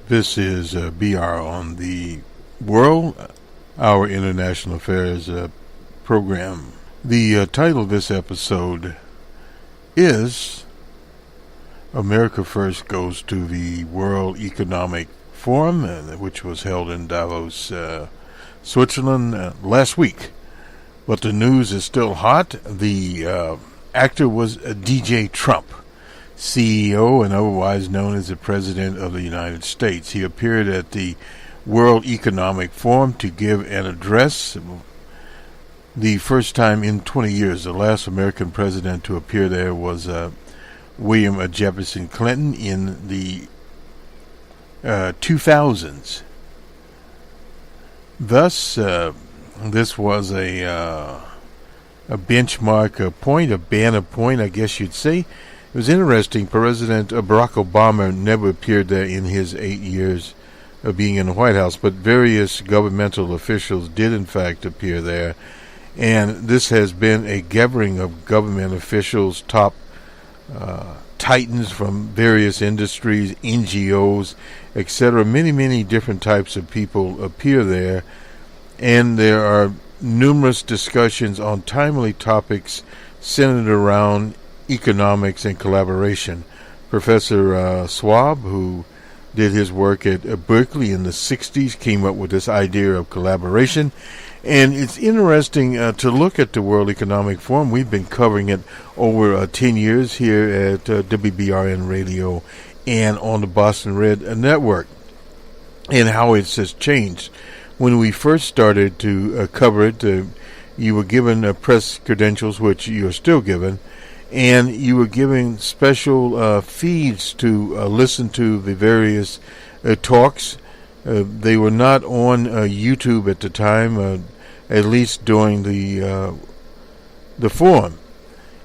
This is BR on the World, our International Affairs program. The title of this episode is America First Goes to the World Economic Forum, which was held in Davos, Switzerland last week. But the news is still hot. The actor was DJ Trump, CEO and otherwise known as the President of the United States. He appeared at the World Economic Forum to give an address, the first time in 20 years. The last American president to appear there was William Jefferson Clinton in the 2000s. Thus, this was a benchmark point, a banner point, I guess you'd say. It was interesting. President Barack Obama never appeared there in his 8 years of being in the White House, but various governmental officials did in fact appear there. And this has been a gathering of government officials, top titans from various industries, NGOs, etc. Many different types of people appear there. And there are numerous discussions on timely topics centered around economics and collaboration. Professor Schwab, who did his work at Berkeley in the 60s, came up with this idea of collaboration. And it's interesting to look at the World Economic Forum. We've been covering it over 10 years here at WBRN Radio and on the Boston Red Network, and how it has changed. When we first started to cover it, you were given press credentials, which you are still given, and you were given special feeds to listen to the various talks. They were not on YouTube at the time, at least during the forum.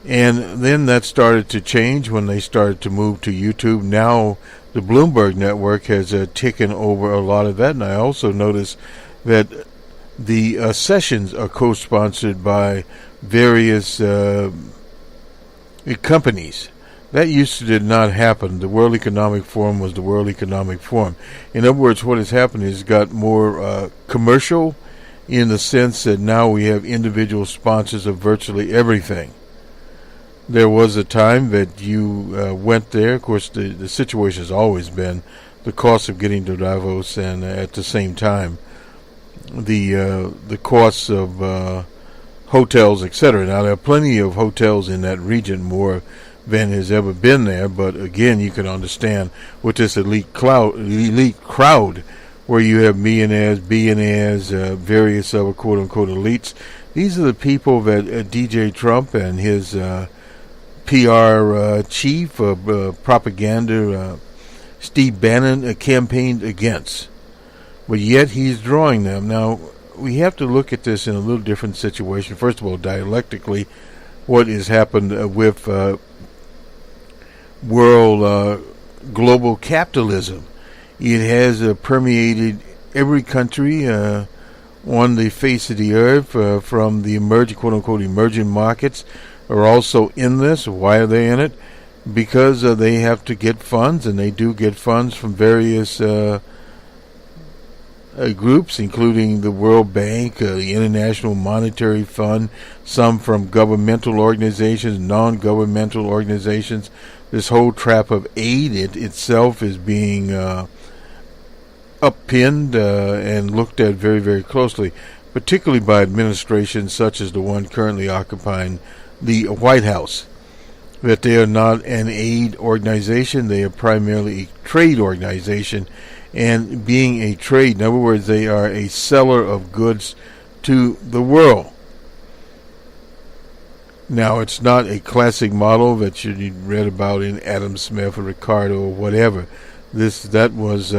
And then that started to change when they started to move to YouTube. Now the Bloomberg network has taken over a lot of that, and I also noticed that The sessions are co-sponsored by various companies. That used to did not happen. The World Economic Forum was the World Economic Forum. In other words, what has happened is got more commercial, in the sense that now we have individual sponsors of virtually everything. There was a time that you went there. Of course, the situation has always been the cost of getting to Davos, and at the same time, the costs of hotels, etc. Now, there are plenty of hotels in that region, more than has ever been there. But again, you can understand with this elite crowd, where you have millionaires, billionaires, various other quote-unquote elites. These are the people that DJ Trump and his PR chief of propaganda, Steve Bannon, campaigned against. But yet he's drawing them. Now, we have to look at this in a little different situation. First of all, dialectically, what has happened with world global capitalism. It has permeated every country on the face of the earth, from the quote-unquote emerging markets are also in this. Why are they in it? Because they have to get funds, and they do get funds from various groups, including the World Bank, the International Monetary Fund, some from governmental organizations, non-governmental organizations. This whole trap of aid itself is being uppinned and looked at very, very closely, particularly by administrations such as the one currently occupying the White House, that they are not an aid organization. They are primarily a trade organization, and being a trade, in other words, they are a seller of goods to the world. Now, it's not a classic model that you read about in Adam Smith or Ricardo or whatever. That was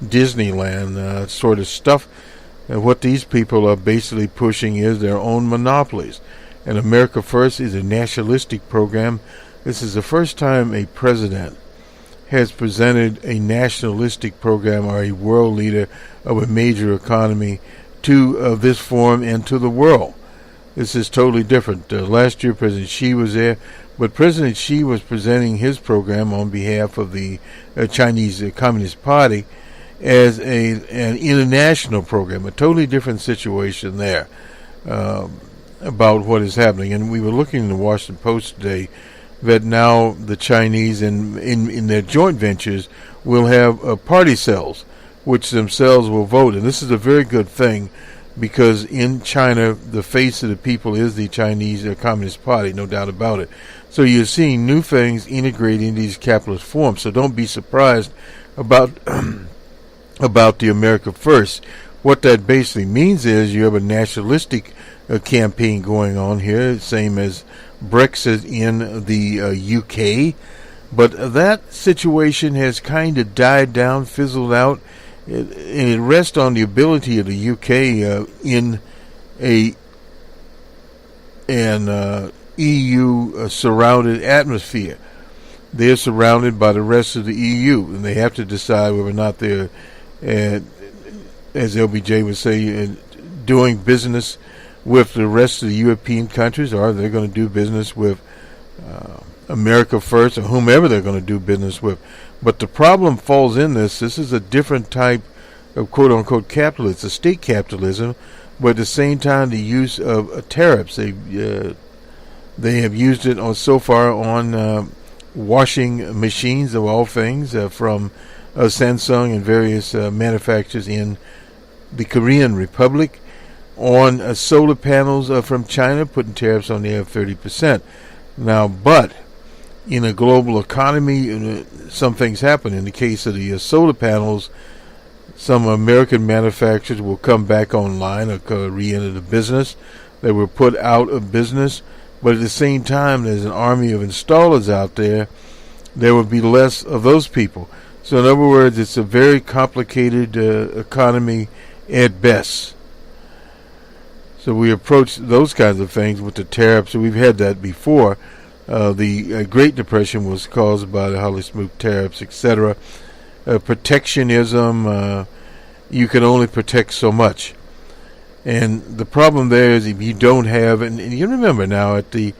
Disneyland sort of stuff. And what these people are basically pushing is their own monopolies. And America First is a nationalistic program. This is the first time a president has presented a nationalistic program, or a world leader of a major economy, to this forum and to the world. This is totally different. Last year, President Xi was there, but President Xi was presenting his program on behalf of the Chinese Communist Party as an international program, a totally different situation there about what is happening. And we were looking in the Washington Post today that now the Chinese in their joint ventures will have party cells, which themselves will vote. And this is a very good thing, because in China, the face of the people is the Chinese Communist Party, no doubt about it. So you're seeing new things integrating these capitalist forms. So don't be surprised about about the America First. What that basically means is you have a nationalistic campaign going on here, same as Brexit in the UK. But that situation has kind of died down, fizzled out, and it rests on the ability of the UK in an EU surrounded atmosphere. They're surrounded by the rest of the EU, and they have to decide whether or not they're, as LBJ would say, doing business with the rest of the European countries, or they're going to do business with America First, or whomever they're going to do business with. But the problem falls in this. This is a different type of quote-unquote capitalism. It's a state capitalism, but at the same time, the use of tariffs. They have used it so far on washing machines, of all things, from Samsung and various manufacturers in the Korean Republic, on solar panels from China, putting tariffs on there of 30%. Now, but in a global economy, some things happen. In the case of the solar panels, some American manufacturers will come back online or re-enter the business. They were put out of business, but at the same time, there's an army of installers out there. There will be less of those people. So in other words, it's a very complicated economy at best. So we approach those kinds of things with the tariffs. So we've had that before. The Great Depression was caused by the highly smooth tariffs, etc. Protectionism, you can only protect so much. And the problem there is if you don't have, and you remember now at the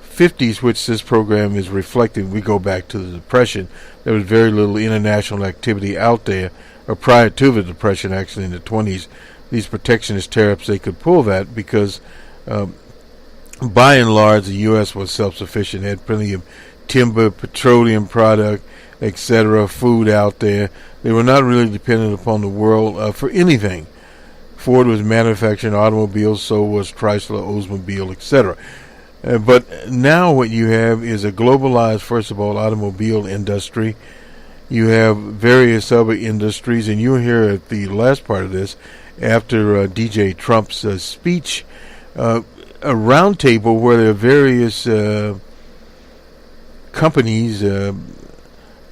50s, which this program is reflecting, we go back to the Depression. There was very little international activity out there, or prior to the Depression, actually in the 20s. These protectionist tariffs, they could pull that because by and large the U.S. was self-sufficient, had plenty of timber, petroleum product, etc., food out there. They were not really dependent upon the world for anything. Ford was manufacturing automobiles, so was Chrysler, Oldsmobile, etc. But now what you have is a globalized, first of all, automobile industry. You have various other industries, and you'll hear at the last part of this, after DJ Trump's speech, a roundtable where there are various companies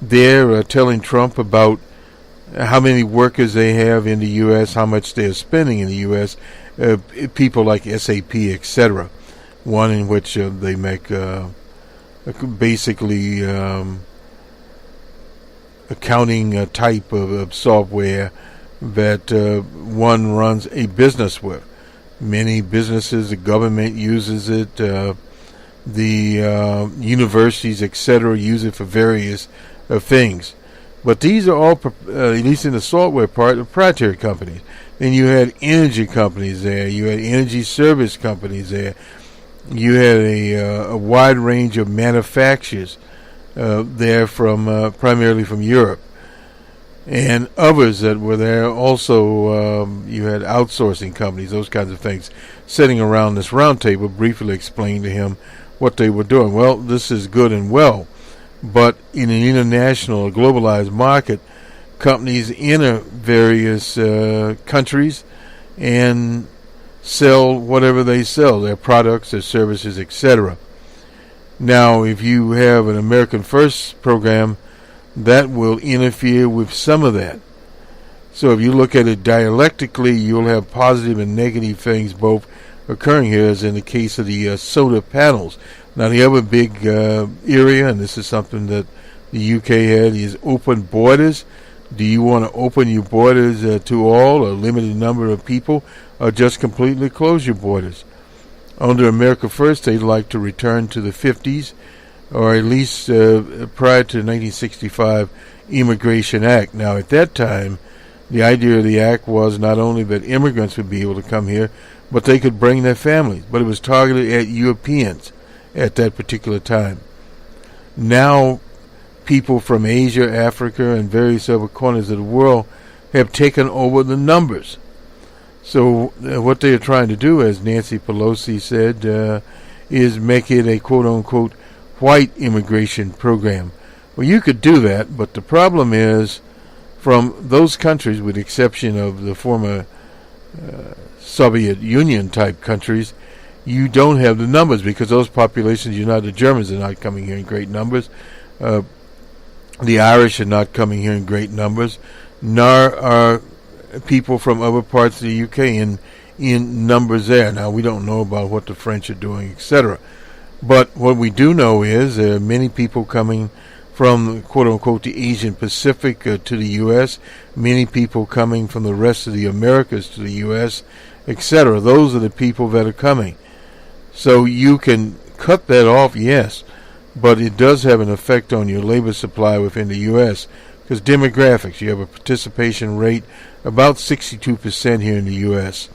there telling Trump about how many workers they have in the U.S., how much they're spending in the U.S., people like SAP, etc. One in which they make basically accounting type of software that one runs a business with. Many businesses, the government uses it, the universities, etc., use it for various things. But these are all, at least in the software part, proprietary companies. Then you had energy companies there. You had energy service companies there. You had a wide range of manufacturers there from primarily from Europe. And others that were there also, you had outsourcing companies, those kinds of things, sitting around this round table, briefly explaining to him what they were doing. Well, this is good and well, but in an international, globalized market, companies enter various countries and sell whatever they sell, their products, their services, etc. Now, if you have an American First program, that will interfere with some of that. So if you look at it dialectically, you'll have positive and negative things both occurring here, as in the case of the solar panels. Now, the other big area, and this is something that the UK had, is open borders. Do you want to open your borders to all, a limited number of people, or just completely close your borders? Under America First, they'd like to return to the 50s, or at least prior to the 1965 Immigration Act. Now, at that time, the idea of the act was not only that immigrants would be able to come here, but they could bring their families. But it was targeted at Europeans at that particular time. Now, people from Asia, Africa, and various other corners of the world have taken over the numbers. So what they are trying to do, as Nancy Pelosi said, is make it a quote-unquote white immigration program. Well, you could do that, but the problem is, from those countries, with the exception of the former Soviet Union type countries, you don't have the numbers, because those populations, the Germans are not coming here in great numbers. The Irish are not coming here in great numbers, nor are people from other parts of the UK in numbers there. Now, we don't know about what the French are doing, etc. But what we do know is there are many people coming from, quote-unquote, the Asian Pacific to the U.S., many people coming from the rest of the Americas to the U.S., etc. Those are the people that are coming. So you can cut that off, yes, but it does have an effect on your labor supply within the U.S., because demographics, you have a participation rate about 62% here in the U.S.,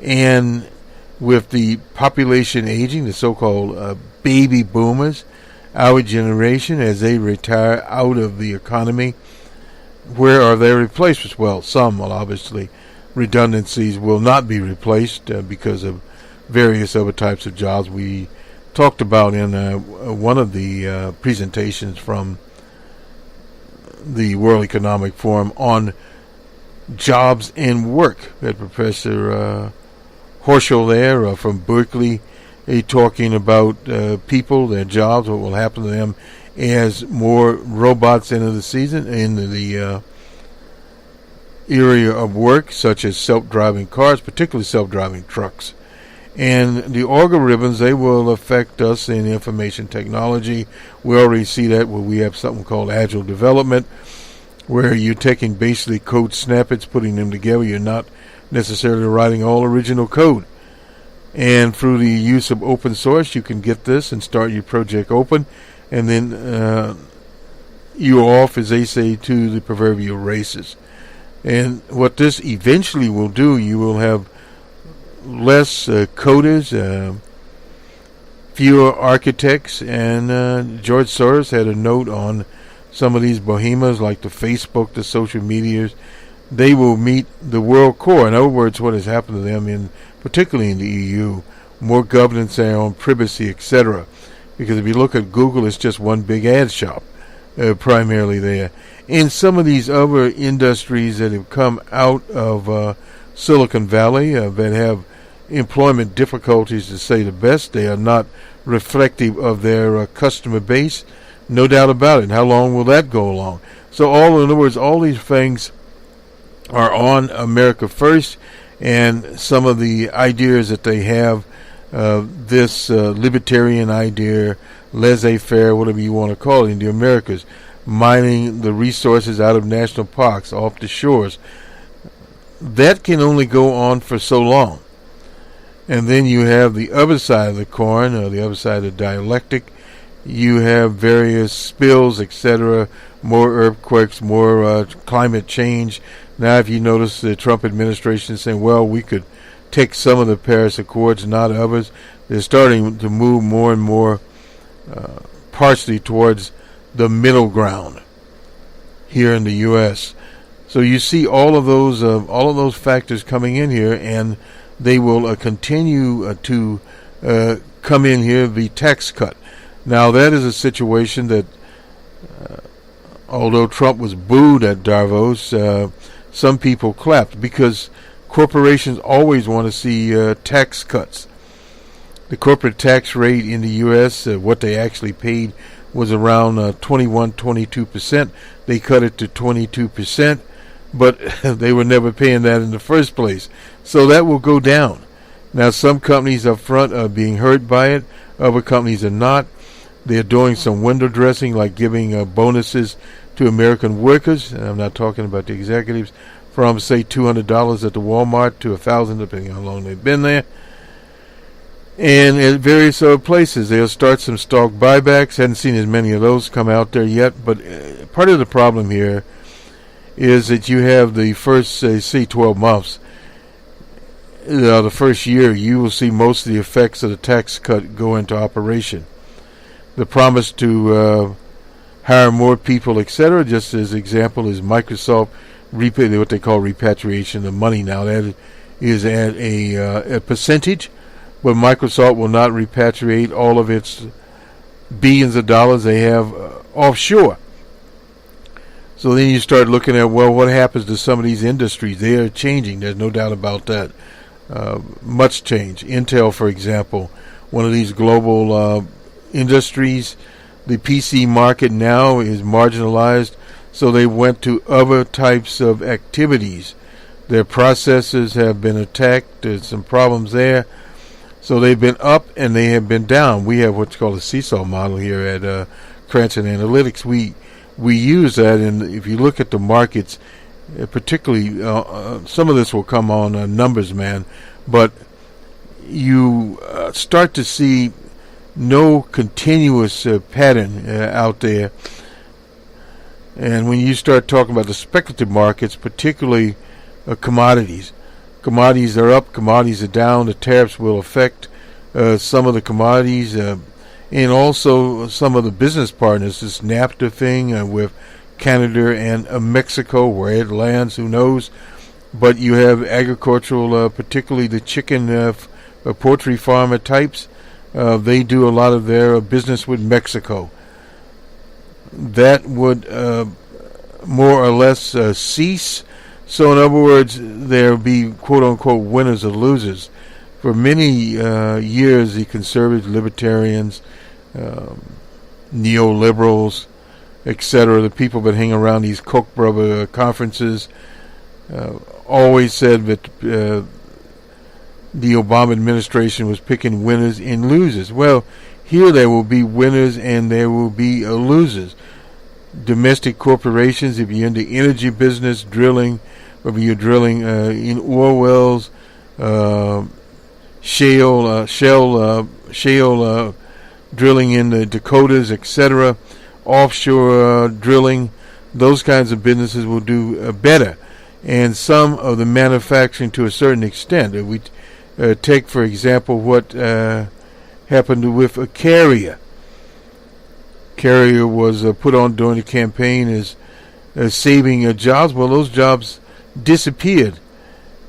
and with the population aging, the so-called baby boomers, our generation, as they retire out of the economy, where are their replacements? Well, some, obviously, redundancies will not be replaced because of various other types of jobs we talked about in one of the presentations from the World Economic Forum on jobs and work that Professor Horschel there from Berkeley, talking about people, their jobs, what will happen to them as more robots enter the area of work, such as self-driving cars, particularly self-driving trucks. And the algorithms, they will affect us in information technology. We already see that where we have something called agile development, where you're taking basically code snippets, putting them together. You're not necessarily writing all original code. And through the use of open source, you can get this and start your project open, and then you're off, as they say, to the proverbial races. And what this eventually will do, you will have less coders, fewer architects, and George Soros had a note on some of these behemoths like the Facebook, the social medias. They will meet the world core. In other words, what has happened to them, particularly in the EU, more governance there on privacy, etc. Because if you look at Google, it's just one big ad shop, primarily there. And some of these other industries that have come out of Silicon Valley that have employment difficulties, to say the best, they are not reflective of their customer base, no doubt about it. And how long will that go along? So in other words, all these things are on America First, and some of the ideas that they have, this libertarian idea, laissez-faire, whatever you want to call it, in the Americas, mining the resources out of national parks, off the shores, that can only go on for so long. And then you have the other side of the coin, or the other side of the dialectic. You have various spills, etc., more earthquakes, more climate change. Now, if you notice, the Trump administration is saying, well, we could take some of the Paris Accords, not others. They're starting to move more and more partially towards the middle ground here in the U.S. So you see all of those factors coming in here, and they will continue to come in here, the tax cut. Now, that is a situation that, although Trump was booed at Davos, some people clapped, because corporations always want to see tax cuts. The corporate tax rate in the U.S., what they actually paid, was around 22%. They cut it to 22%, but they were never paying that in the first place. So that will go down. Now, some companies up front are being hurt by it. Other companies are not. They're doing some window dressing, like giving bonuses to American workers. And I'm not talking about the executives. From, say, $200 at the Walmart to $1,000, depending on how long they've been there. And at various other places, they'll start some stock buybacks. Hadn't seen as many of those come out there yet. But part of the problem here is that you have the first, say, 12 months. The first year, you will see most of the effects of the tax cut go into operation. The promise to hire more people, etc., just as example, is Microsoft what they call repatriation of money. Now, that is at a percentage, but Microsoft will not repatriate all of its billions of dollars they have offshore. So then you start looking at, well, what happens to some of these industries? They are changing. There's no doubt about that. Much change. Intel, for example, one of these global industries. The PC market now is marginalized, so they went to other types of activities. Their processors have been attacked. There's some problems there. So they've been up and they have been down. We have what's called a seesaw model here at Cranston Analytics. We use that, and if you look at the markets, particularly some of this will come on Numbers Man, but you start to see no continuous pattern out there. And when you start talking about the speculative markets, particularly commodities are up, commodities are down. The tariffs will affect some of the commodities, and also some of the business partners. This NAFTA thing with Canada and Mexico, where it lands, who knows. But you have agricultural, particularly the chicken, poultry farmer types. They do a lot of their business with Mexico. That would more or less cease. So in other words, there will be quote-unquote winners or losers. For many years, the conservatives, libertarians, neoliberals, etc., the people that hang around these Koch brother conferences, always said that the Obama administration was picking winners and losers. Well, here there will be winners and there will be losers. Domestic corporations, if you're in the energy business, drilling, whether you're drilling in oil wells, shale drilling in the Dakotas, etc., offshore drilling, those kinds of businesses will do better. And some of the manufacturing to a certain extent. If we take, for example, what happened with a Carrier. Carrier was put on during the campaign as saving jobs. Well, those jobs disappeared,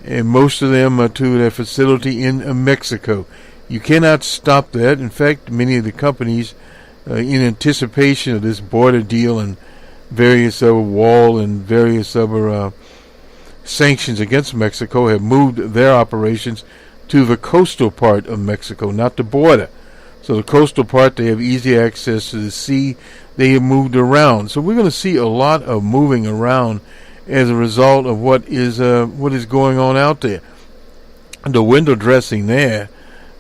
and most of them are to their facility in Mexico. You cannot stop that. In fact, many of the companies, in anticipation of this border deal and various other wall and various other sanctions against Mexico, have moved their operations to the coastal part of Mexico, not the border. So the coastal part, they have easy access to the sea. They have moved around. So we're going to see a lot of moving around as a result of what is going on out there. The window dressing there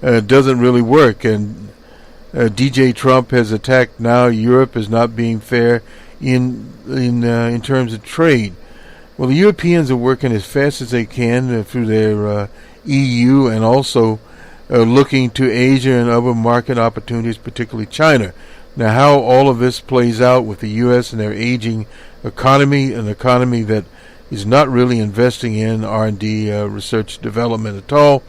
doesn't really work, and DJ Trump has attacked now Europe as not being fair in terms of trade. Well, the Europeans are working as fast as they can through their EU, and also looking to Asia and other market opportunities, particularly China. Now, how all of this plays out with the U.S. and their aging economy, an economy that is not really investing in R&D, research development at all.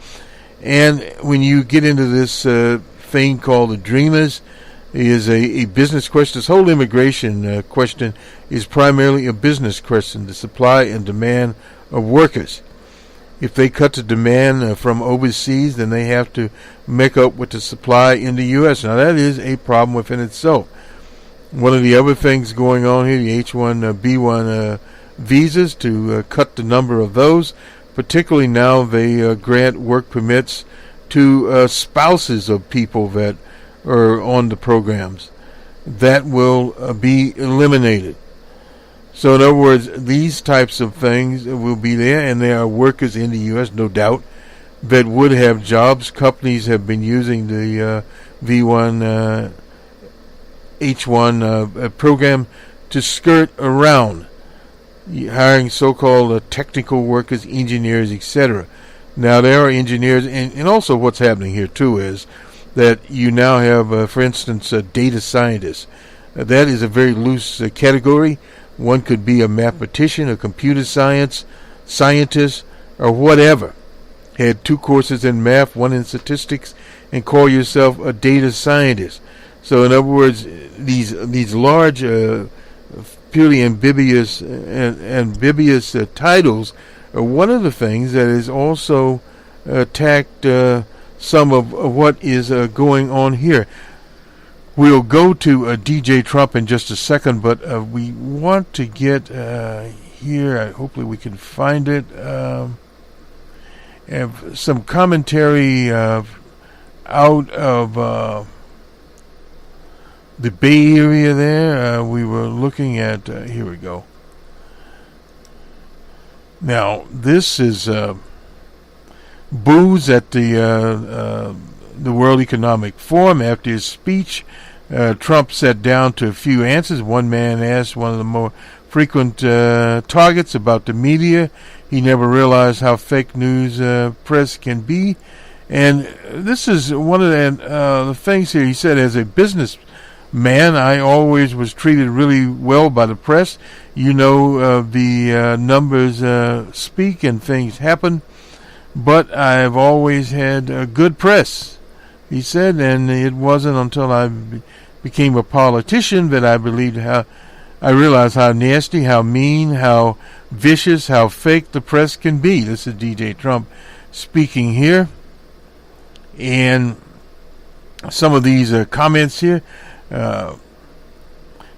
And when you get into this thing called the Dreamers, is a business question. This whole immigration question is primarily a business question, the supply and demand of workers. If they cut the demand from overseas, then they have to make up with the supply in the U.S. Now, that is a problem within itself. One of the other things going on here, the H-1B1 visas, to cut the number of those. Particularly now, they grant work permits to spouses of people that are on the programs. That will be eliminated. So in other words, these types of things will be there, and there are workers in the U.S., no doubt, that would have jobs. Companies have been using the V1, H1 program to skirt around, hiring so-called technical workers, engineers, etc. Now, there are engineers, and also what's happening here, too, is that you now have, for instance, data scientists. That is a very loose category. One could be a mathematician, a computer scientist, or whatever. Had 2 courses in math, 1 in statistics, and call yourself a data scientist. So, in other words, these large, purely amphibious titles are one of the things that is also attacked some of what is going on here. We'll go to DJ Trump in just a second, but we want to get here, hopefully we can find it, have some commentary out of the Bay Area there. We were looking at, here we go. Now, this is booze at the World Economic Forum. After his speech, Trump sat down to a few answers. One man asked one of the more frequent targets about the media. He never realized how fake news press can be. And this is one of the things here. He said, as a businessman, I always was treated really well by the press. You know, the numbers speak and things happen. But I've always had good press, he said, and it wasn't until I became a politician that I realized how nasty, how mean, how vicious, how fake the press can be. This is DJ Trump speaking here. And some of these comments here,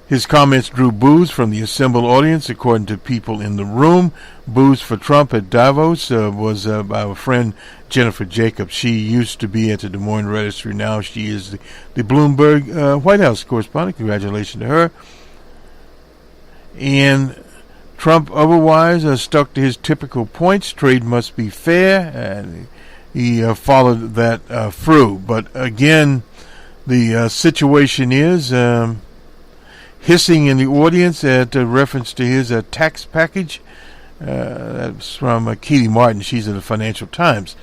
his comments drew boos from the assembled audience, according to people in the room. Boos for Trump at Davos was by our friend Jennifer Jacobs. She used to be at the Des Moines Register. Now she is the Bloomberg White House correspondent. Congratulations to her. And Trump otherwise stuck to his typical points. Trade must be fair, and he followed that through. But again, the situation is hissing in the audience at reference to his tax package. That's from Katie Martin. She's in the Financial Times,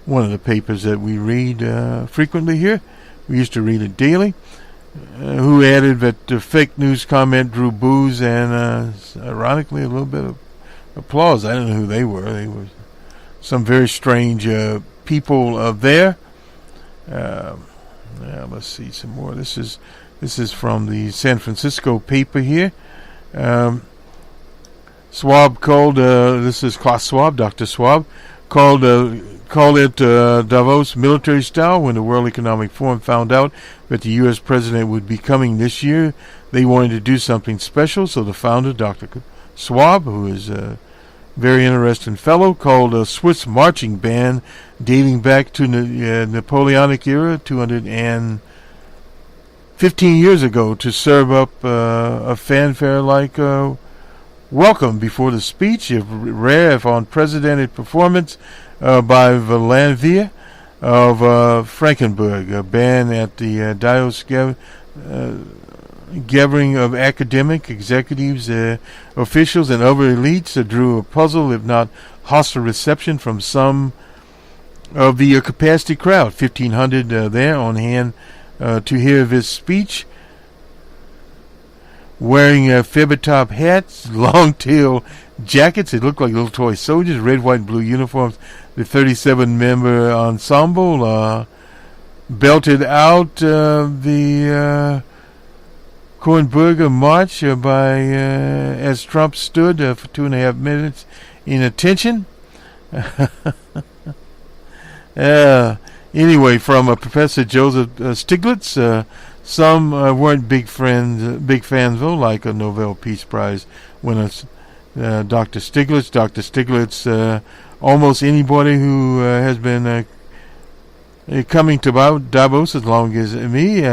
one of the papers that we read frequently here. We used to read it daily. Who added that the fake news comment drew boos and, ironically, a little bit of applause. I don't know who they were. They were some very strange people there. Let's see some more. This is from the San Francisco paper here. Schwab called. This is Klaus Schwab, Dr. Schwab, called it Davos military style when the World Economic Forum found out that the U.S. president would be coming this year. They wanted to do something special, so the founder, Dr. Schwab, who is a very interesting fellow, called a Swiss marching band dating back to the Napoleonic era, 215 years ago, to serve up a fanfare-like welcome before the speech, if rare, if unprecedented performance by the Landwehr of Fribourg, a band at the Davos gathering of academic executives, officials, and other elites drew a puzzled, if not hostile, reception from some of the capacity crowd. 1,500 there on hand to hear this speech, wearing feather-top hats, long-tail jackets. They look like little toy soldiers, red, white, and blue uniforms. The 37-member ensemble belted out the Coburger March as Trump stood for 2.5 minutes in attention. Anyway, from Professor Joseph Stiglitz, some weren't big fans though, like a Nobel Peace Prize winner, Dr. Stiglitz. Dr. Stiglitz, almost anybody who has been coming to Davos as long as me,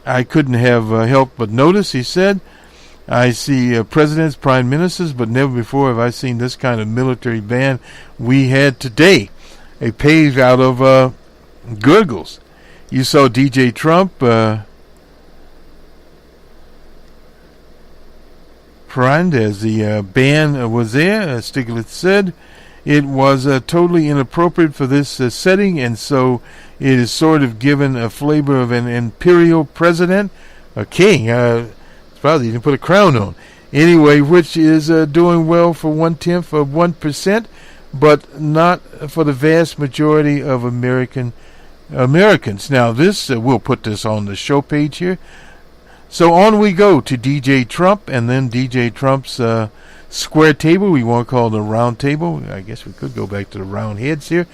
I couldn't have helped but notice, he said. I see presidents, prime ministers, but never before have I seen this kind of military band we had today. A page out of gurgles. You saw DJ Trump primed as the band was there. Stiglitz said it was totally inappropriate for this setting, and so it is sort of given a flavor of an imperial president, a king. Probably didn't put a crown on. Anyway, which is doing well for 1/10 of 1%, but not for the vast majority of Americans. Now, this we'll put this on the show page here. So on we go to DJ Trump, and then DJ Trump's square table. We won't call it a round table. I guess we could go back to the round heads here,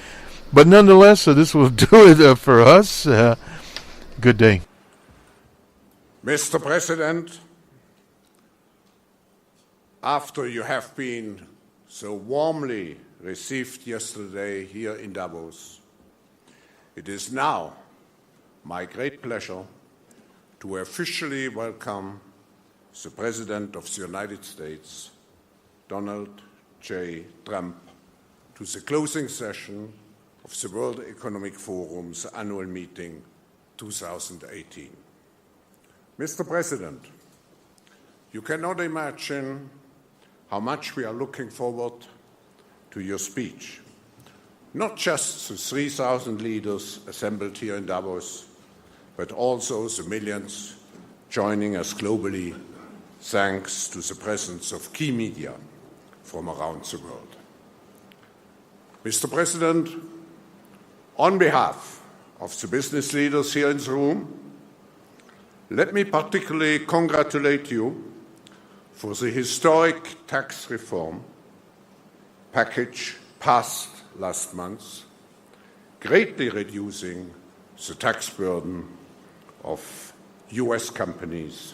but nonetheless, so this will do it for us. Good day, Mr. President. After you have been so warmly received yesterday here in Davos, it is now my great pleasure to officially welcome the President of the United States, Donald J. Trump, to the closing session of the World Economic Forum's annual meeting 2018. Mr. President, you cannot imagine how much we are looking forward to your speech. Not just the 3,000 leaders assembled here in Davos, but also the millions joining us globally thanks to the presence of key media from around the world. Mr. President, on behalf of the business leaders here in the room, let me particularly congratulate you for the historic tax reform package passed last month, greatly reducing the tax burden of U.S. companies,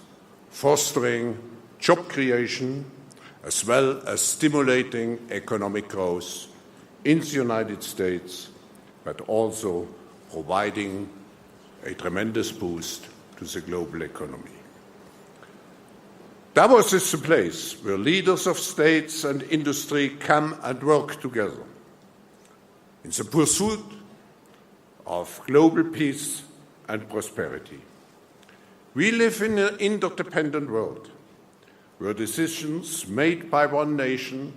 fostering job creation, as well as stimulating economic growth in the United States, but also providing a tremendous boost to the global economy. Davos is the place where leaders of states and industry come and work together in the pursuit of global peace and prosperity. We live in an interdependent world where decisions made by one nation,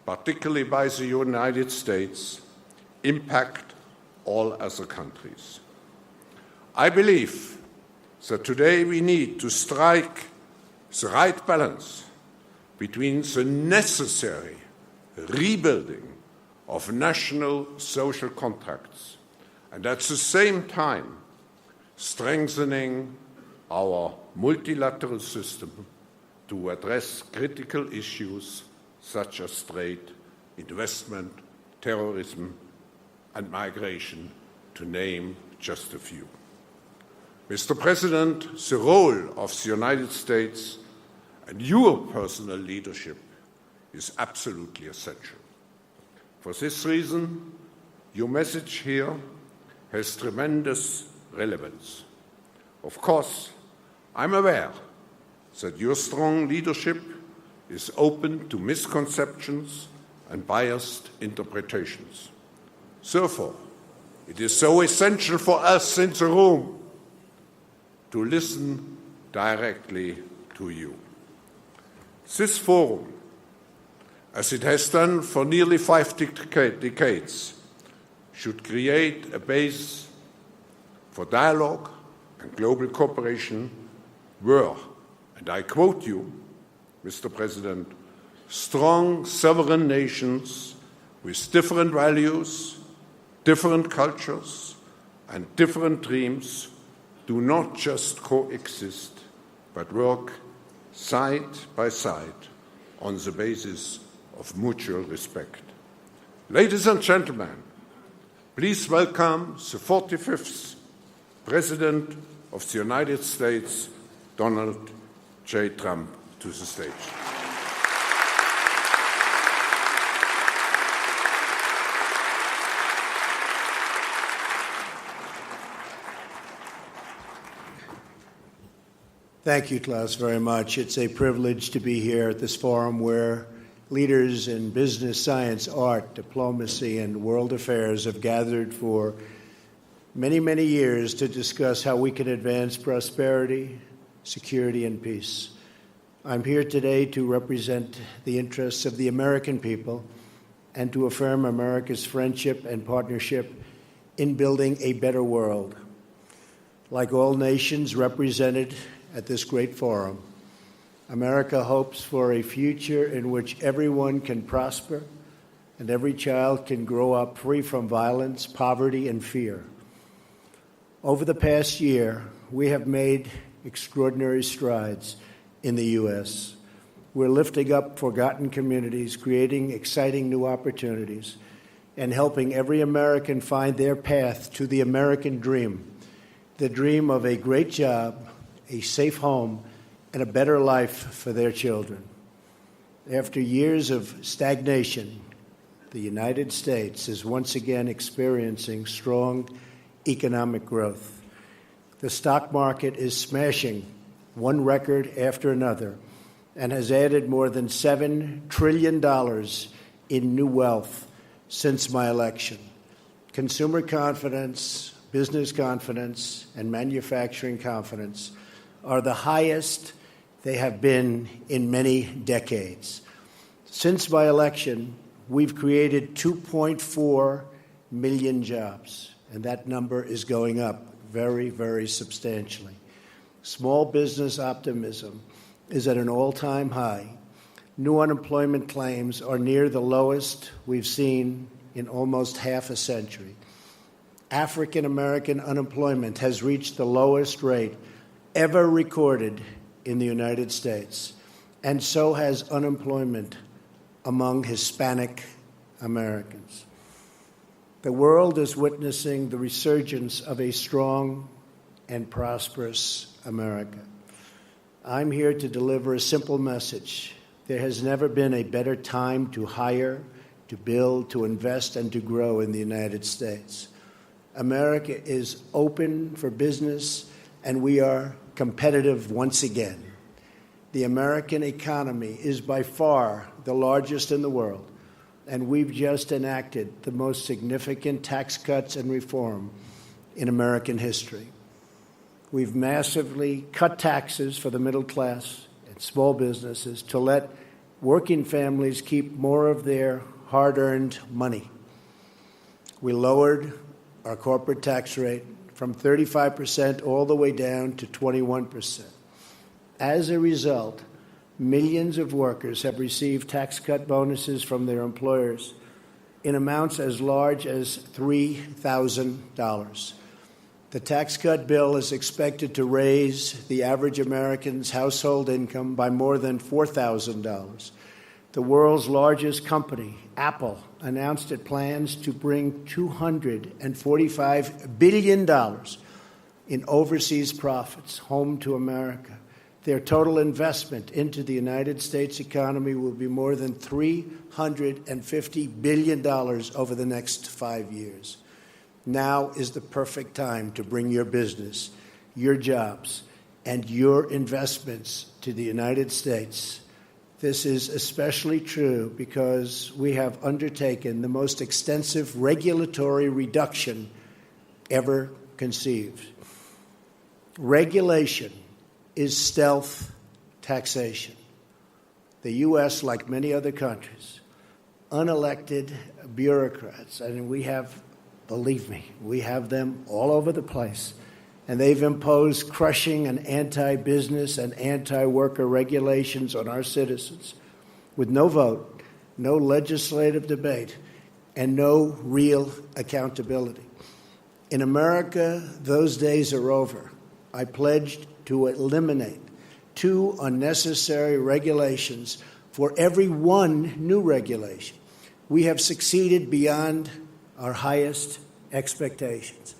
particularly by the United States, impact all other countries. I believe that today we need to strike the right balance between the necessary rebuilding of national social contracts and at the same time strengthening our multilateral system to address critical issues such as trade, investment, terrorism, and migration, to name just a few. Mr. President, the role of the United States and your personal leadership is absolutely essential. For this reason, your message here has tremendous relevance. Of course, I'm aware that your strong leadership is open to misconceptions and biased interpretations. Therefore, it is so essential for us in the room to listen directly to you. This forum, as it has done for nearly 5 decades, should create a base for dialogue and global cooperation where, and I quote you, Mr. President, strong sovereign nations with different values, different cultures, and different dreams do not just coexist, but work side by side on the basis of mutual respect. Ladies and gentlemen, please welcome the 45th President of the United States, Donald J. Trump, to the stage. Thank you, Klaus, very much. It's a privilege to be here at this forum where leaders in business, science, art, diplomacy, and world affairs have gathered for many, many years to discuss how we can advance prosperity, security, and peace. I'm here today to represent the interests of the American people and to affirm America's friendship and partnership in building a better world. Like all nations represented at this great forum, America hopes for a future in which everyone can prosper and every child can grow up free from violence, poverty, and fear. Over the past year, we have made extraordinary strides in the U.S. We're lifting up forgotten communities, creating exciting new opportunities, and helping every American find their path to the American dream, the dream of a great job, a safe home, and a better life for their children. After years of stagnation, the United States is once again experiencing strong economic growth. The stock market is smashing one record after another and has added more than $7 trillion in new wealth since my election. Consumer confidence, business confidence, and manufacturing confidence are the highest they have been in many decades. Since my election, we've created 2.4 million jobs, and that number is going up very, very substantially. Small business optimism is at an all-time high. New unemployment claims are near the lowest we've seen in almost half a century. African American unemployment has reached the lowest rate ever recorded in the United States, and so has unemployment among Hispanic Americans. The world is witnessing the resurgence of a strong and prosperous America. I'm here to deliver a simple message. There has never been a better time to hire, to build, to invest, and to grow in the United States. America is open for business, and we are competitive once again. The American economy is by far the largest in the world, and we've just enacted the most significant tax cuts and reform in American history. We've massively cut taxes for the middle class and small businesses, to let working families keep more of their hard-earned money. We lowered our corporate tax rate from 35% all the way down to 21%. As a result, millions of workers have received tax cut bonuses from their employers in amounts as large as $3,000. The tax cut bill is expected to raise the average American's household income by more than $4,000. The world's largest company, Apple, announced it plans to bring $245 billion in overseas profits home to America. Their total investment into the United States economy will be more than $350 billion over the next 5 years. Now is the perfect time to bring your business, your jobs, and your investments to the United States. This is especially true because we have undertaken the most extensive regulatory reduction ever conceived. Regulation is stealth taxation. The U.S., like many other countries, unelected bureaucrats, and we have, believe me, we have them all over the place, and they've imposed crushing and anti-business and anti-worker regulations on our citizens with no vote, no legislative debate, and no real accountability. In America, those days are over. I pledged to eliminate 2 unnecessary regulations for every 1 new regulation. We have succeeded beyond our highest expectations.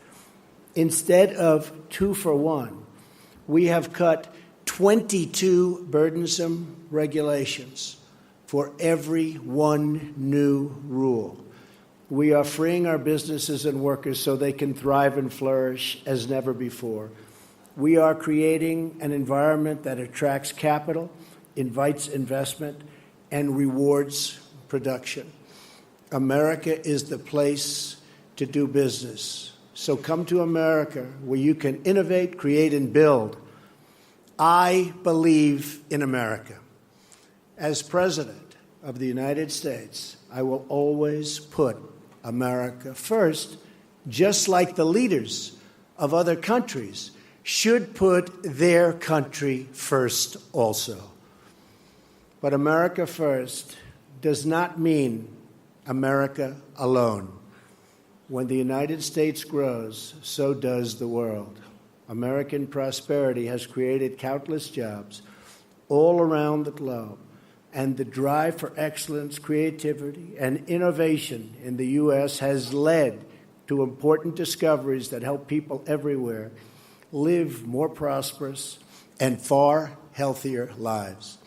Instead of 2 for 1, we have cut 22 burdensome regulations for every 1 new rule. We are freeing our businesses and workers so they can thrive and flourish as never before. We are creating an environment that attracts capital, invites investment, and rewards production. America is the place to do business. So come to America where you can innovate, create, and build. I believe in America. As President of the United States, I will always put America first, just like the leaders of other countries should put their country first also. But America first does not mean America alone. When the United States grows, so does the world. American prosperity has created countless jobs all around the globe, and the drive for excellence, creativity, and innovation in the U.S. has led to important discoveries that help people everywhere live more prosperous and far healthier lives.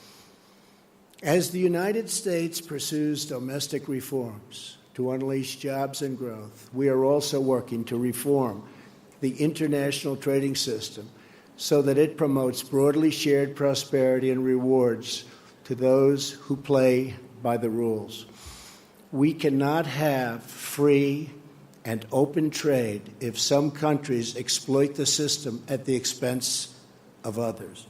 As the United States pursues domestic reforms to unleash jobs and growth, we are also working to reform the international trading system so that it promotes broadly shared prosperity and rewards to those who play by the rules. We cannot have free and open trade if some countries exploit the system at the expense of others.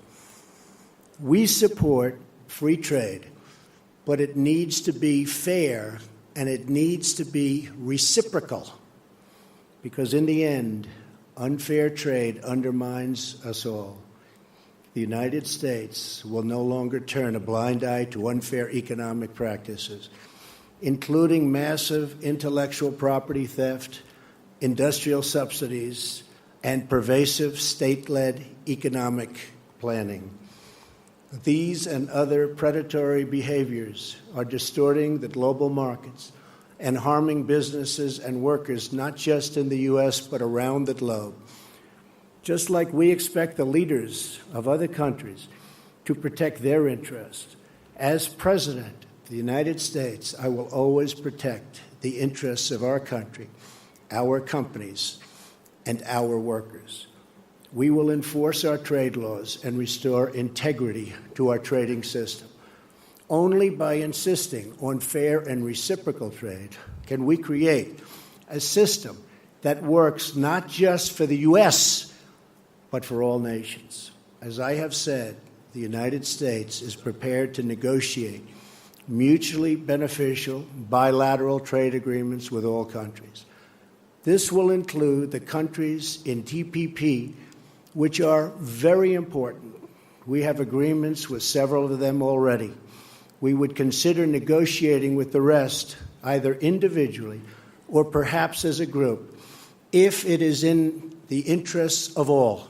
We support free trade, but it needs to be fair and it needs to be reciprocal, because in the end, unfair trade undermines us all. The United States will no longer turn a blind eye to unfair economic practices, including massive intellectual property theft, industrial subsidies, and pervasive state-led economic planning. These and other predatory behaviors are distorting the global markets and harming businesses and workers, not just in the U.S., but around the globe. Just like we expect the leaders of other countries to protect their interests, as President of the United States, I will always protect the interests of our country, our companies, and our workers. We will enforce our trade laws and restore integrity to our trading system. Only by insisting on fair and reciprocal trade can we create a system that works not just for the U.S., but for all nations. As I have said, the United States is prepared to negotiate mutually beneficial bilateral trade agreements with all countries. This will include the countries in TPP, which are very important. We have agreements with several of them already. We would consider negotiating with the rest, either individually or perhaps as a group, if it is in the interests of all.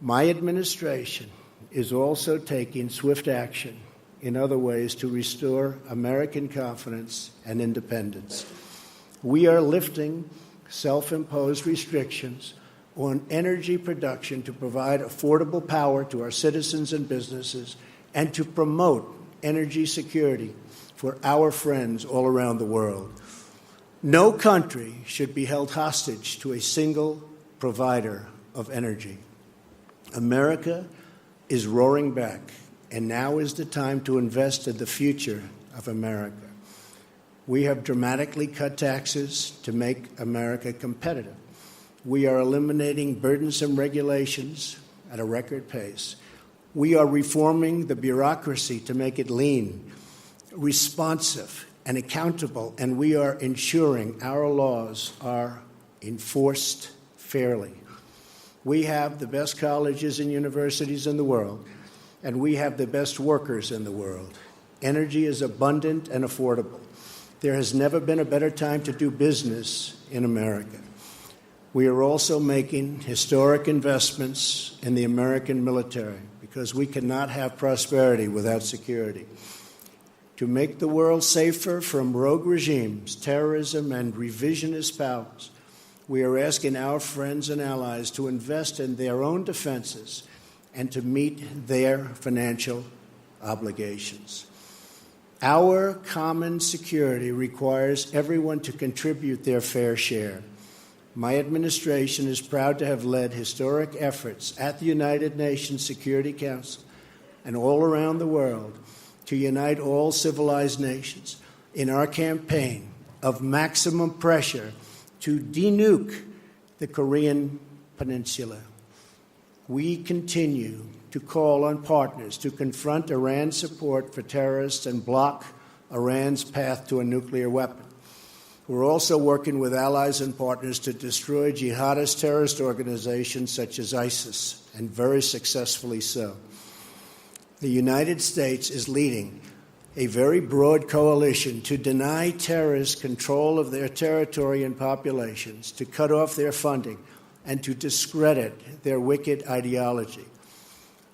My administration is also taking swift action in other ways to restore American confidence and independence. We are lifting self-imposed restrictions on energy production to provide affordable power to our citizens and businesses and to promote energy security for our friends all around the world. No country should be held hostage to a single provider of energy. America is roaring back, and now is the time to invest in the future of America. We have dramatically cut taxes to make America competitive. We are eliminating burdensome regulations at a record pace. We are reforming the bureaucracy to make it lean, responsive, and accountable, and we are ensuring our laws are enforced fairly. We have the best colleges and universities in the world, and we have the best workers in the world. Energy is abundant and affordable. There has never been a better time to do business in America. We are also making historic investments in the American military because we cannot have prosperity without security. To make the world safer from rogue regimes, terrorism, and revisionist powers, we are asking our friends and allies to invest in their own defenses and to meet their financial obligations. Our common security requires everyone to contribute their fair share. My administration is proud to have led historic efforts at the United Nations Security Council and all around the world to unite all civilized nations in our campaign of maximum pressure to denuke the Korean Peninsula. We continue to call on partners to confront Iran's support for terrorists and block Iran's path to a nuclear weapon. We're also working with allies and partners to destroy jihadist terrorist organizations such as ISIS, and very successfully so. The United States is leading a very broad coalition to deny terrorists control of their territory and populations, to cut off their funding, and to discredit their wicked ideology.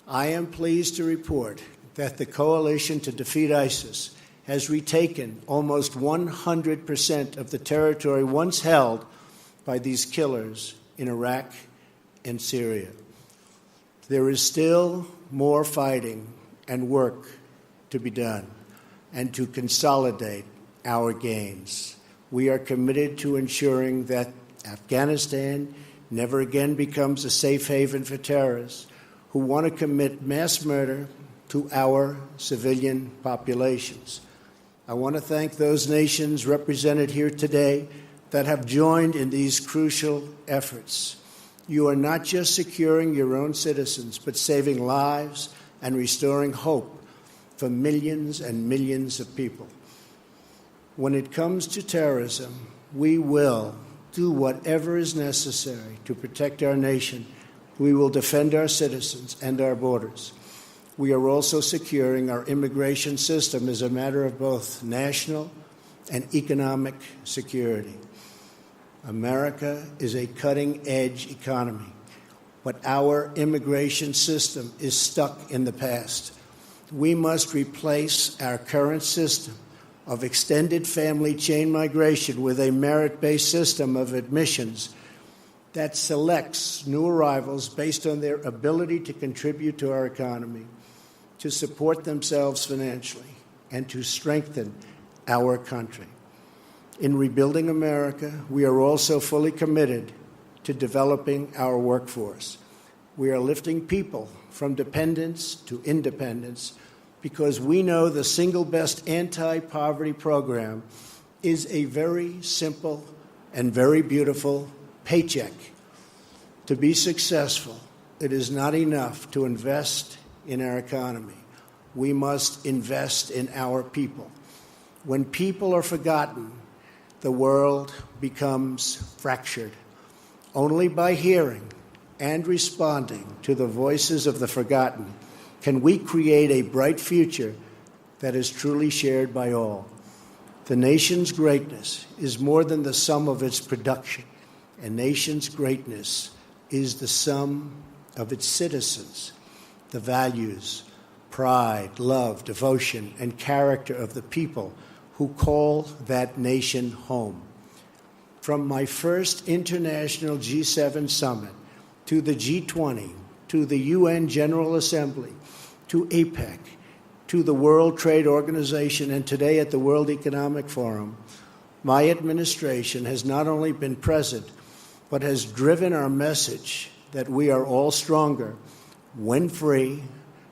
I am pleased to report that the coalition to defeat ISIS has retaken almost 100% of the territory once held by these killers in Iraq and Syria. There is still more fighting and work to be done and to consolidate our gains. We are committed to ensuring that Afghanistan never again becomes a safe haven for terrorists who want to commit mass murder to our civilian populations. I want to thank those nations represented here today that have joined in these crucial efforts. You are not just securing your own citizens, but saving lives and restoring hope for millions and millions of people. When it comes to terrorism, we will do whatever is necessary to protect our nation. We will defend our citizens and our borders. We are also securing our immigration system as a matter of both national and economic security. America is a cutting-edge economy, but our immigration system is stuck in the past. We must replace our current system of extended family chain migration with a merit-based system of admissions that selects new arrivals based on their ability to contribute to our economy, to support themselves financially, and to strengthen our country. In rebuilding America, we are also fully committed to developing our workforce. We are lifting people from dependence to independence because we know the single best anti-poverty program is a very simple and very beautiful paycheck. To be successful, it is not enough to invest in our economy. We must invest in our people. When people are forgotten, the world becomes fractured. Only by hearing and responding to the voices of the forgotten can we create a bright future that is truly shared by all. The nation's greatness is more than the sum of its production. A nation's greatness is the sum of its citizens, the values, pride, love, devotion, and character of the people who call that nation home. From my first international G7 summit to the G20, to the UN General Assembly, to APEC, to the World Trade Organization, and today at the World Economic Forum, my administration has not only been present, but has driven our message that we are all stronger when free,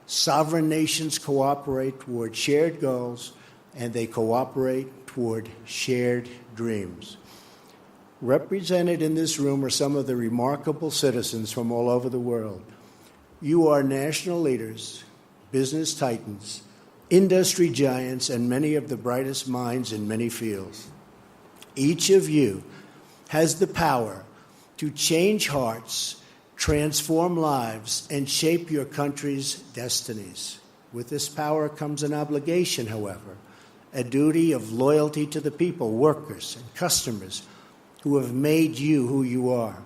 sovereign nations cooperate toward shared goals, and they cooperate toward shared dreams. Represented in this room are some of the remarkable citizens from all over the world. You are national leaders, business titans, industry giants, and many of the brightest minds in many fields. Each of you has the power to change hearts, transform lives, and shape your country's destinies. With this power comes an obligation, however, a duty of loyalty to the people, workers, and customers who have made you who you are.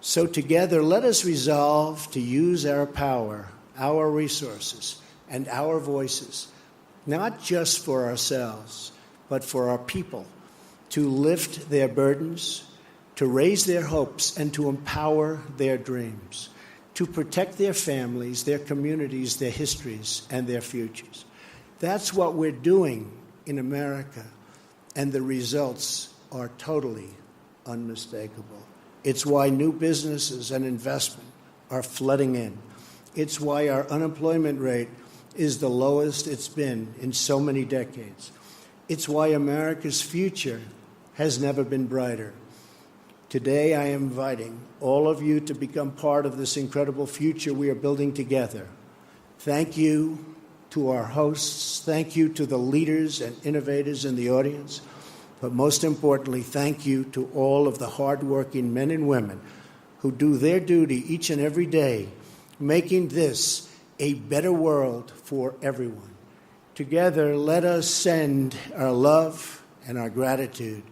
So together, let us resolve to use our power, our resources, and our voices, not just for ourselves, but for our people, to lift their burdens, to raise their hopes, and to empower their dreams, to protect their families, their communities, their histories, and their futures. That's what we're doing in America, and the results are totally unmistakable. It's why new businesses and investment are flooding in. It's why our unemployment rate is the lowest it's been in so many decades. It's why America's future has never been brighter. Today, I am inviting all of you to become part of this incredible future we are building together. Thank you to our hosts. Thank you to the leaders and innovators in the audience. But most importantly, thank you to all of the hardworking men and women who do their duty each and every day, making this a better world for everyone. Together, let us send our love and our gratitude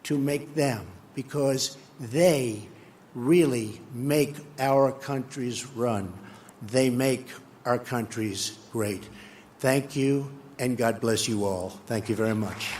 to make them, because they really make our countries run. They make our countries great. Thank you, and God bless you all. Thank you very much.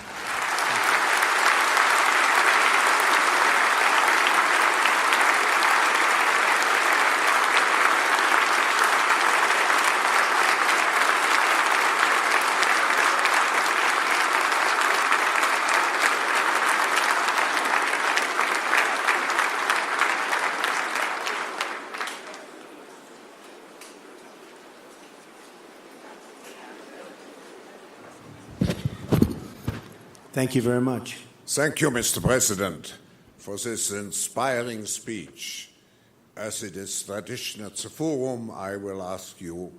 Thank you very much. Thank you, Mr. President, for this inspiring speech. As it is tradition at the forum, I will ask you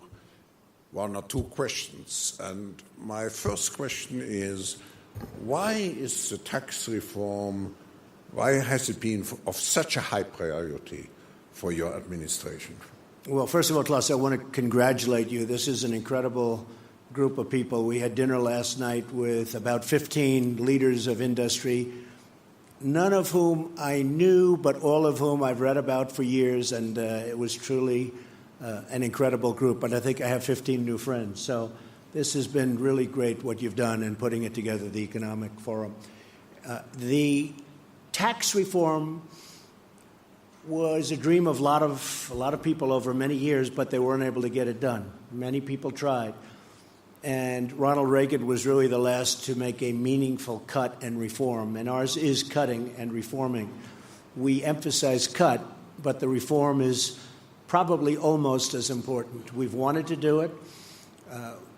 one or two questions. And my first question is, why is the tax reform, why has it been of such a high priority for your administration? Well, first of all, Klaus, I want to congratulate you. This is an incredible group of people. We had dinner last night with about 15 leaders of industry, none of whom I knew, but all of whom I've read about for years, and it was truly an incredible group. But I think I have 15 new friends. So this has been really great what you've done in putting it together, the Economic Forum. The tax reform was a dream of a lot of people over many years, but they weren't able to get it done. Many people tried. And Ronald Reagan was really the last to make a meaningful cut and reform, and ours is cutting and reforming. We emphasize cut, but the reform is probably almost as important. We've wanted to do it.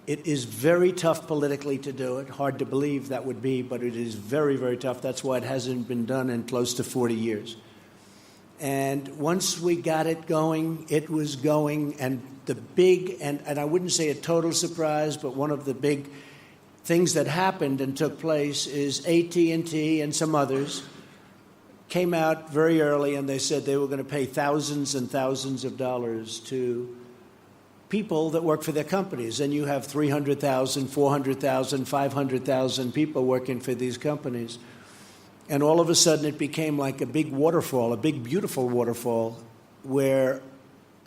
It is very tough politically to do it. Hard to believe that would be, but it is very, very tough. That's why it hasn't been done in close to 40 years. And once we got it going, it was going. And the big, and I wouldn't say a total surprise, but one of the big things that happened and took place is AT&T and some others came out very early and they said they were going to pay thousands and thousands of dollars to people that work for their companies. And you have 300,000, 400,000, 500,000 people working for these companies. And all of a sudden it became like a big waterfall, a big, beautiful waterfall, where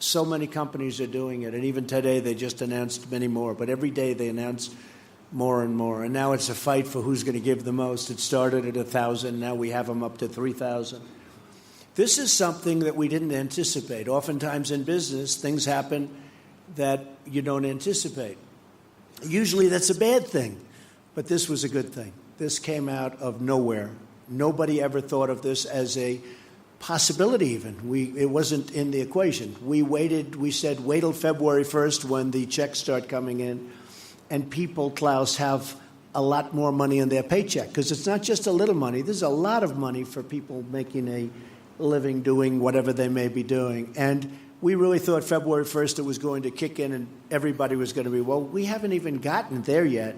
so many companies are doing it. And even today they just announced many more. But every day they announce more and more. And now it's a fight for who's going to give the most. It started at 1,000. Now we have them up to 3,000. This is something that we didn't anticipate. Oftentimes in business, things happen that you don't anticipate. Usually that's a bad thing. But this was a good thing. This came out of nowhere. Nobody ever thought of this as a possibility even. It wasn't in the equation. We said, wait till February 1st when the checks start coming in. And people, Klaus, have a lot more money in their paycheck, because it's not just a little money. There's a lot of money for people making a living doing whatever they may be doing. And we really thought February 1st it was going to kick in and everybody was going to be, well, we haven't even gotten there yet.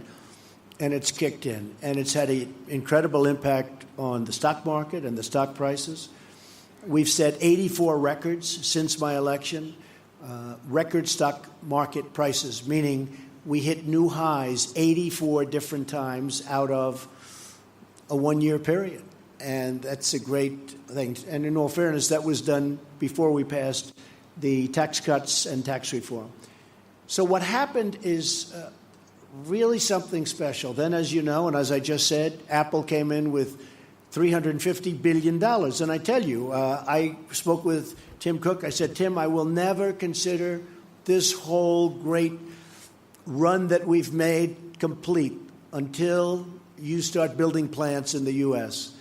And it's kicked in. And it's had an incredible impact on the stock market and the stock prices. We've set 84 records since my election, record stock market prices, meaning we hit new highs 84 different times out of a one-year period. And that's a great thing. And in all fairness, that was done before we passed the tax cuts and tax reform. So what happened is really something special. Then, as you know, and as I just said, Apple came in with $350 billion. And I tell you, I spoke with Tim Cook. I said, Tim, I will never consider this whole great run that we've made complete until you start building plants in the U.S.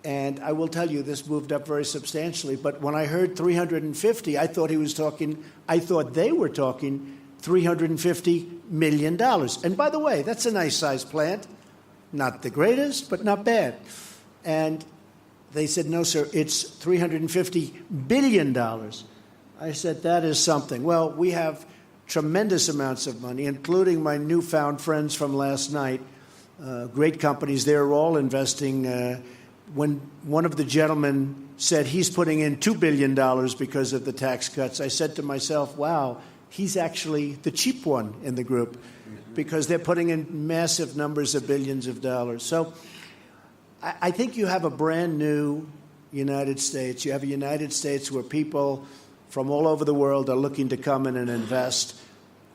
And I will tell you, this moved up very substantially. But when I heard 350, I thought they were talking $350 million. And by the way, that's a nice sized plant. Not the greatest, but not bad. And they said, no, sir, it's $350 billion. I said, that is something. Well, we have tremendous amounts of money, including my newfound friends from last night, great companies. They're all investing. When one of the gentlemen said he's putting in $2 billion because of the tax cuts, I said to myself, wow, he's actually the cheap one in the group, because they're putting in massive numbers of billions of dollars. So I think you have a brand new United States. You have a United States where people from all over the world are looking to come in and invest.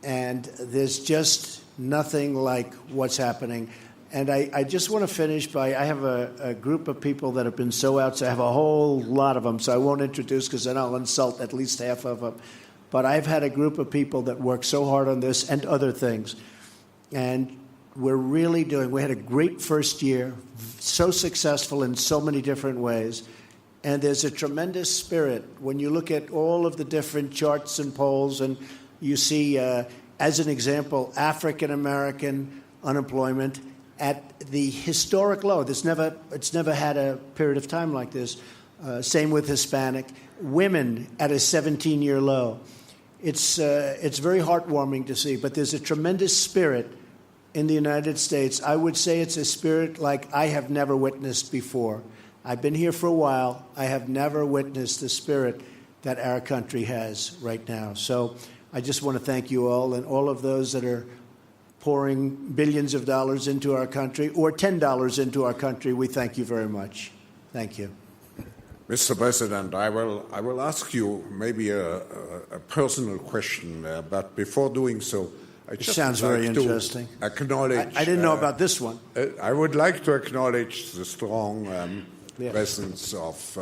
And there's just nothing like what's happening. And I just want to finish by, I have a group of people that have been so outside. I have a whole lot of them, so I won't introduce because then I'll insult at least half of them. But I've had a group of people that work so hard on this and other things. And we had a great first year, so successful in so many different ways. And there's a tremendous spirit when you look at all of the different charts and polls, and you see, as an example, African-American unemployment at the historic low. It's never had a period of time like this. Same with Hispanic. Women at a 17-year low. It's very heartwarming to see, but there's a tremendous spirit in the United States. I would say it's a spirit like I have never witnessed before. I've been here for a while. I have never witnessed the spirit that our country has right now. So I just want to thank you all, and all of those that are pouring billions of dollars into our country, or $10 into our country. We thank you very much. Thank you. Mr. President, I will ask you maybe a personal question, but before doing so, I just sounds like very interesting. To acknowledge. I didn't know about this one. I would like to acknowledge the strong presence of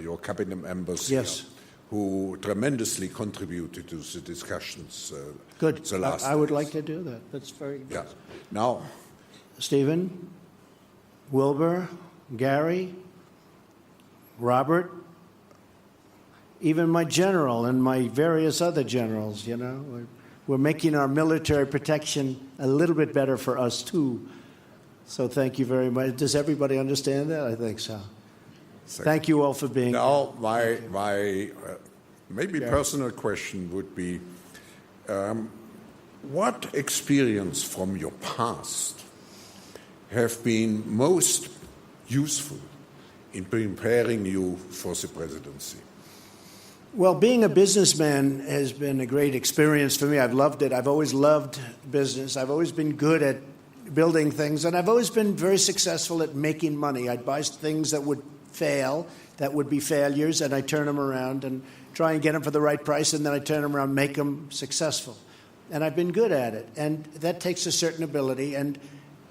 your cabinet members here, who tremendously contributed to the discussions. Good. The last I would like to do that. That's very good. Yeah. Now, Stephen, Wilbur, Gary, Robert, even my general and my various other generals, you know, we're making our military protection a little bit better for us too. So thank you very much. Does everybody understand that? I think so. Thank you all for being here. Now, my maybe personal question would be, what experience from your past have been most useful in preparing you for the presidency? Well, being a businessman has been a great experience for me. I've loved it. I've always loved business. I've always been good at building things, and I've always been very successful at making money. I'd buy things that would fail, that would be failures, and I'd turn them around and try and get them for the right price, and then I'd turn them around, make them successful. And I've been good at it, and that takes a certain ability. And,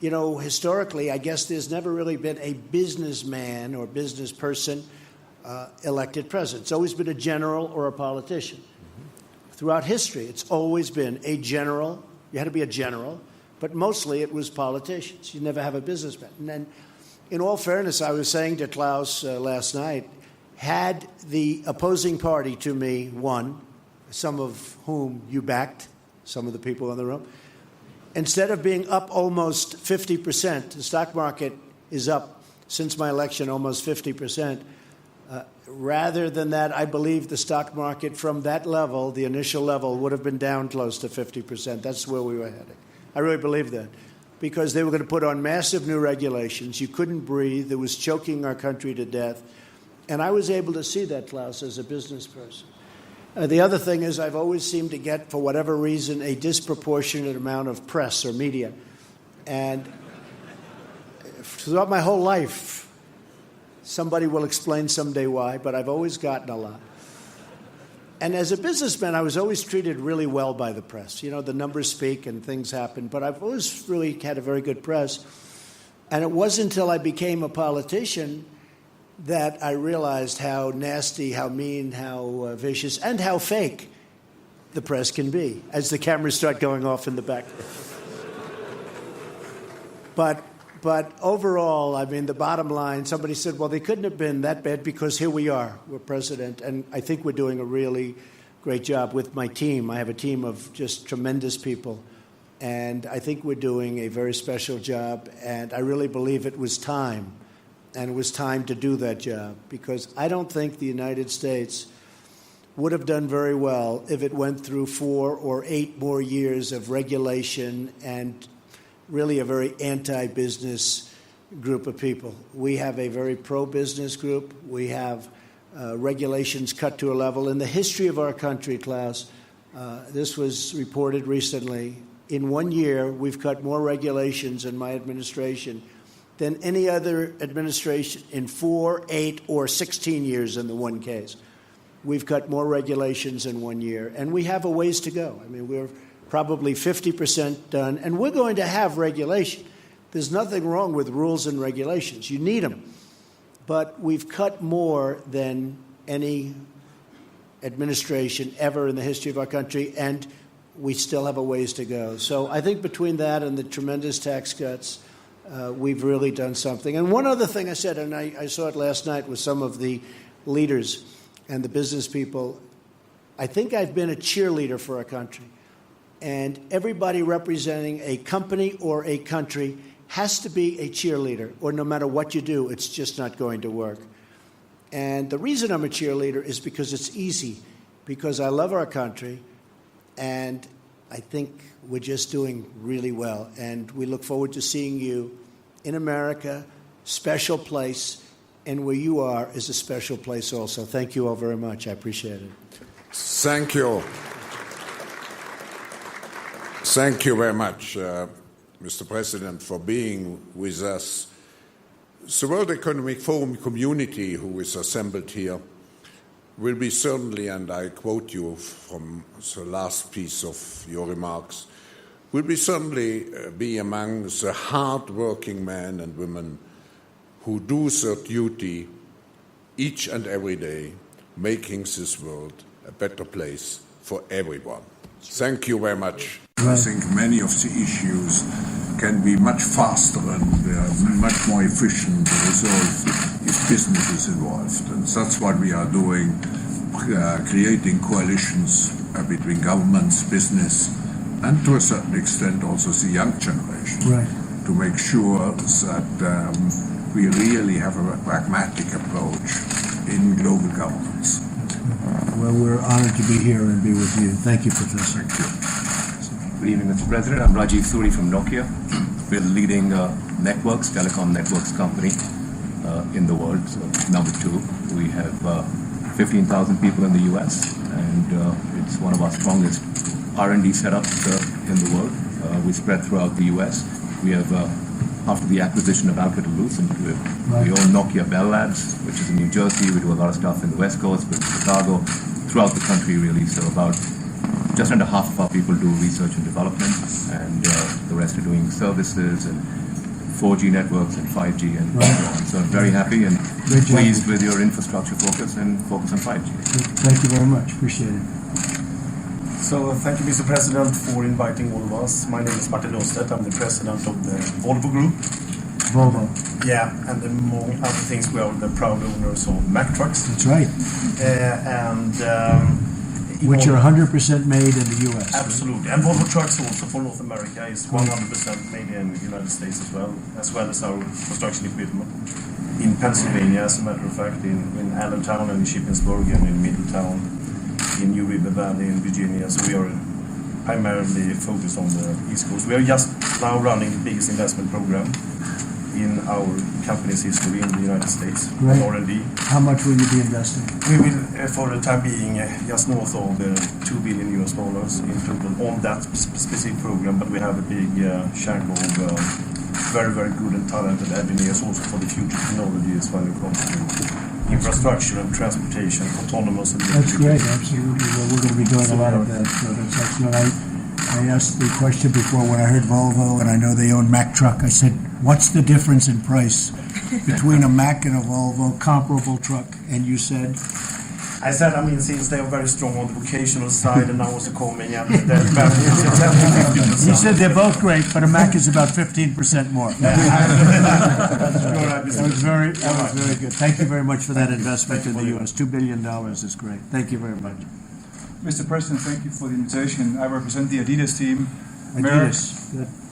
you know, historically, I guess there's never really been a businessman or business person elected president. It's always been a general or a politician. Mm-hmm. Throughout history, it's always been a general. You had to be a general, but mostly it was politicians. You never have a businessman. And then, in all fairness, I was saying to Klaus last night, had the opposing party to me won, some of whom you backed, some of the people in the room, instead of being up almost 50%, the stock market is up since my election almost 50%. Rather than that, I believe the stock market from that level, the initial level, would have been down close to 50%. That's where we were heading. I really believe that. Because they were going to put on massive new regulations. You couldn't breathe. It was choking our country to death. And I was able to see that, Klaus, as a business person. The other thing is I've always seemed to get, for whatever reason, a disproportionate amount of press or media. And throughout my whole life, somebody will explain someday why, but I've always gotten a lot. And as a businessman, I was always treated really well by the press. You know, the numbers speak and things happen, but I've always really had a very good press. And it wasn't until I became a politician that I realized how nasty, how mean, how vicious, and how fake the press can be as the cameras start going off in the back. But overall, I mean, the bottom line, somebody said, well, they couldn't have been that bad because here we are, we're president. And I think we're doing a really great job with my team. I have a team of just tremendous people. And I think we're doing a very special job. And I really believe it was time. And it was time to do that job. Because I don't think the United States would have done very well if it went through 4 or 8 more years of regulation and really a very anti-business group of people. We have a very pro-business group. We have regulations cut to a level. In the history of our country, Klaus, this was reported recently, in 1 year, we've cut more regulations in my administration than any other administration in 4, 8, or 16 years in the one case. We've cut more regulations in 1 year, and we have a ways to go. I mean, we're probably 50% done, and we're going to have regulation. There's nothing wrong with rules and regulations. You need them. But we've cut more than any administration ever in the history of our country, and we still have a ways to go. So I think between that and the tremendous tax cuts, we've really done something. And one other thing I said, and I saw it last night with some of the leaders and the business people, I think I've been a cheerleader for our country. And everybody representing a company or a country has to be a cheerleader, or no matter what you do, it's just not going to work. And the reason I'm a cheerleader is because it's easy, because I love our country, and I think we're just doing really well. And we look forward to seeing you in America, special place, and where you are is a special place also. Thank you all very much. I appreciate it. Thank you. Thank you very much, Mr. President, for being with us. The World Economic Forum community who is assembled here will be certainly, and I quote you from the last piece of your remarks, will be certainly be among the hard-working men and women who do their duty each and every day, making this world a better place for everyone. Thank you very much. I think many of the issues can be much faster and much more efficient to resolve if business is involved. And that's what we are doing, creating coalitions between governments, business, and to a certain extent also the young generation, right, to make sure that we really have a pragmatic approach in global governance. Well, we're honored to be here and be with you. Thank you, Professor. Thank you. Good evening, Mr. President. I'm Rajiv Suri from Nokia. We're the leading telecom networks company in the world, so number 2. We have 15,000 people in the U.S., and it's one of our strongest R&D setups in the world. We spread throughout the U.S. We have, after the acquisition of Alcatel-Lucent, we own Nokia Bell Labs, which is in New Jersey. We do a lot of stuff in the West Coast, with Chicago, throughout the country, really. So about just under half of our people do research and development, and the rest are doing services and 4G networks and 5G and so on. So I'm very happy and pleased with your infrastructure focus and focus on 5G. Thank you very much. Appreciate it. So thank you, Mr. President, for inviting all of us. My name is Martin Lundstedt. I'm the president of the Volvo Group. Volvo. Yeah, and among other things, we are the proud owners of Mack Trucks. That's right. Which are 100% made in the U.S. Absolutely. And Volvo Trucks also for North America is 100% made in the United States as well as our construction equipment. In Pennsylvania, as a matter of fact, in Allentown and in Shippensburg and in Middletown, in New River Valley in Virginia. So we are primarily focused on the East Coast. We are just now running the biggest investment program in our company's history in the United States, Right. R&D. How much will you be investing? We will, for the time being, just north of $2 billion in total on that specific program, but we have a big chunk of very, very good and talented engineers also for the future technologies when it comes to infrastructure and transportation, autonomous. And That's great, absolutely. Well, we're going to be doing a lot of that, so that's excellent. I asked the question before when I heard Volvo, and I know they own Mack Truck. I said, what's the difference in price between a Mack and a Volvo comparable truck? And you said? I said, since they are very strong on the vocational side, and now also coming up, you said they're both great, but a Mack is about 15% more. That was very good. Thank you very much for that investment in the U.S. $2 billion is great. Tk you very much. Mr. President, thank you for the invitation. I represent the Adidas team. Adidas.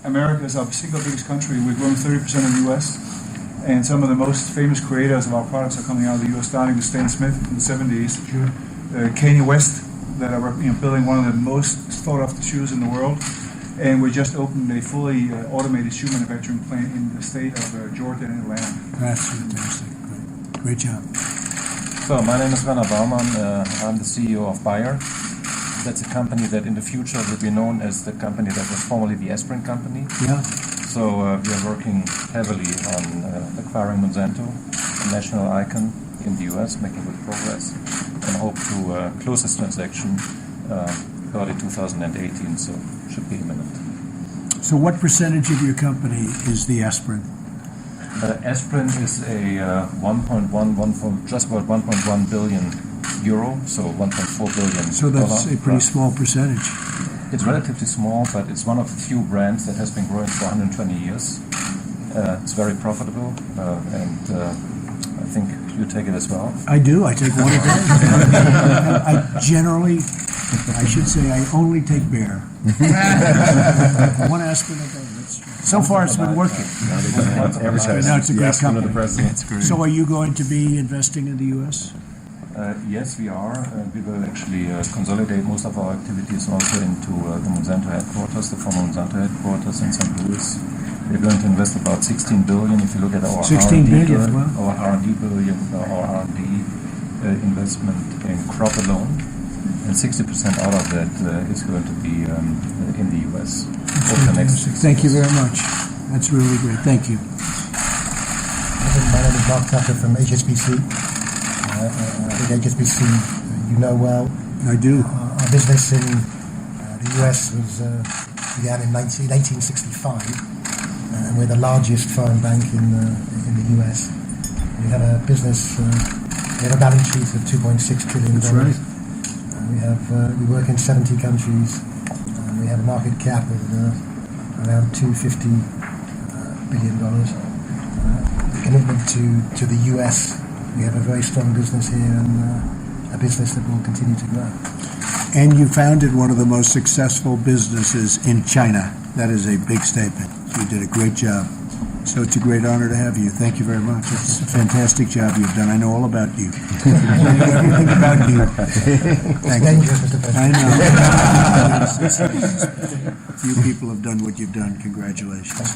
America is our single biggest country. We're growing 30% in the U.S. And some of the most famous creators of our products are coming out of the U.S., starting with Stan Smith in the 70s. Sure. Kanye West, that are building one of the most sought-after shoes in the world. And we just opened a fully automated shoe manufacturing plant in the state of Georgia and Atlanta. That's fantastic. Great job. So, my name is Werner Baumann. I'm the CEO of Bayer. That's a company that in the future will be known as the company that was formerly the aspirin company. Yeah. So we are working heavily on acquiring Monsanto, a national icon in the US, making good progress, and hope to close this transaction early 2018, so should be imminent. So what percentage of your company is the aspirin? Aspirin is a just about 1.1 billion euro, so 1.4 billion. So that's a pretty small percentage. It's relatively small, but it's one of the few brands that has been growing for 120 years. It's very profitable, and I think you take it as well. I do. I take one a day. I should say, I only take Bayer. One aspirin a day. So far, it's been working. Now it's a great company. So are you going to be investing in the U.S.? Yes, we are. We will actually consolidate most of our activities also into the Monsanto headquarters, the former Monsanto headquarters in St. Louis. We're going to invest about 16 billion. If you look at our R&D billion, our R&D investment in crop alone, and 60% out of that is going to be in the U.S. over the next 6 years. Thank you very much. That's really great. Thank you. My name is Mark Tucker from HSBC. I think HSBC you know well. I do. Our business in the US began in 1865, and we're the largest foreign bank in the US. We have a business, we have a balance sheet of $2.6 trillion. That's right. We work in 70 countries. We have a market cap of around $250 billion. Commitment to the US. We have a very strong business here and a business that will continue to grow. And you founded one of the most successful businesses in China. That is a big statement. You did a great job. So it's a great honor to have you. Thank you very much. It's a fantastic job you've done. I know all about you. I know everything about you. Thank you. I know. Few people have done what you've done. Congratulations.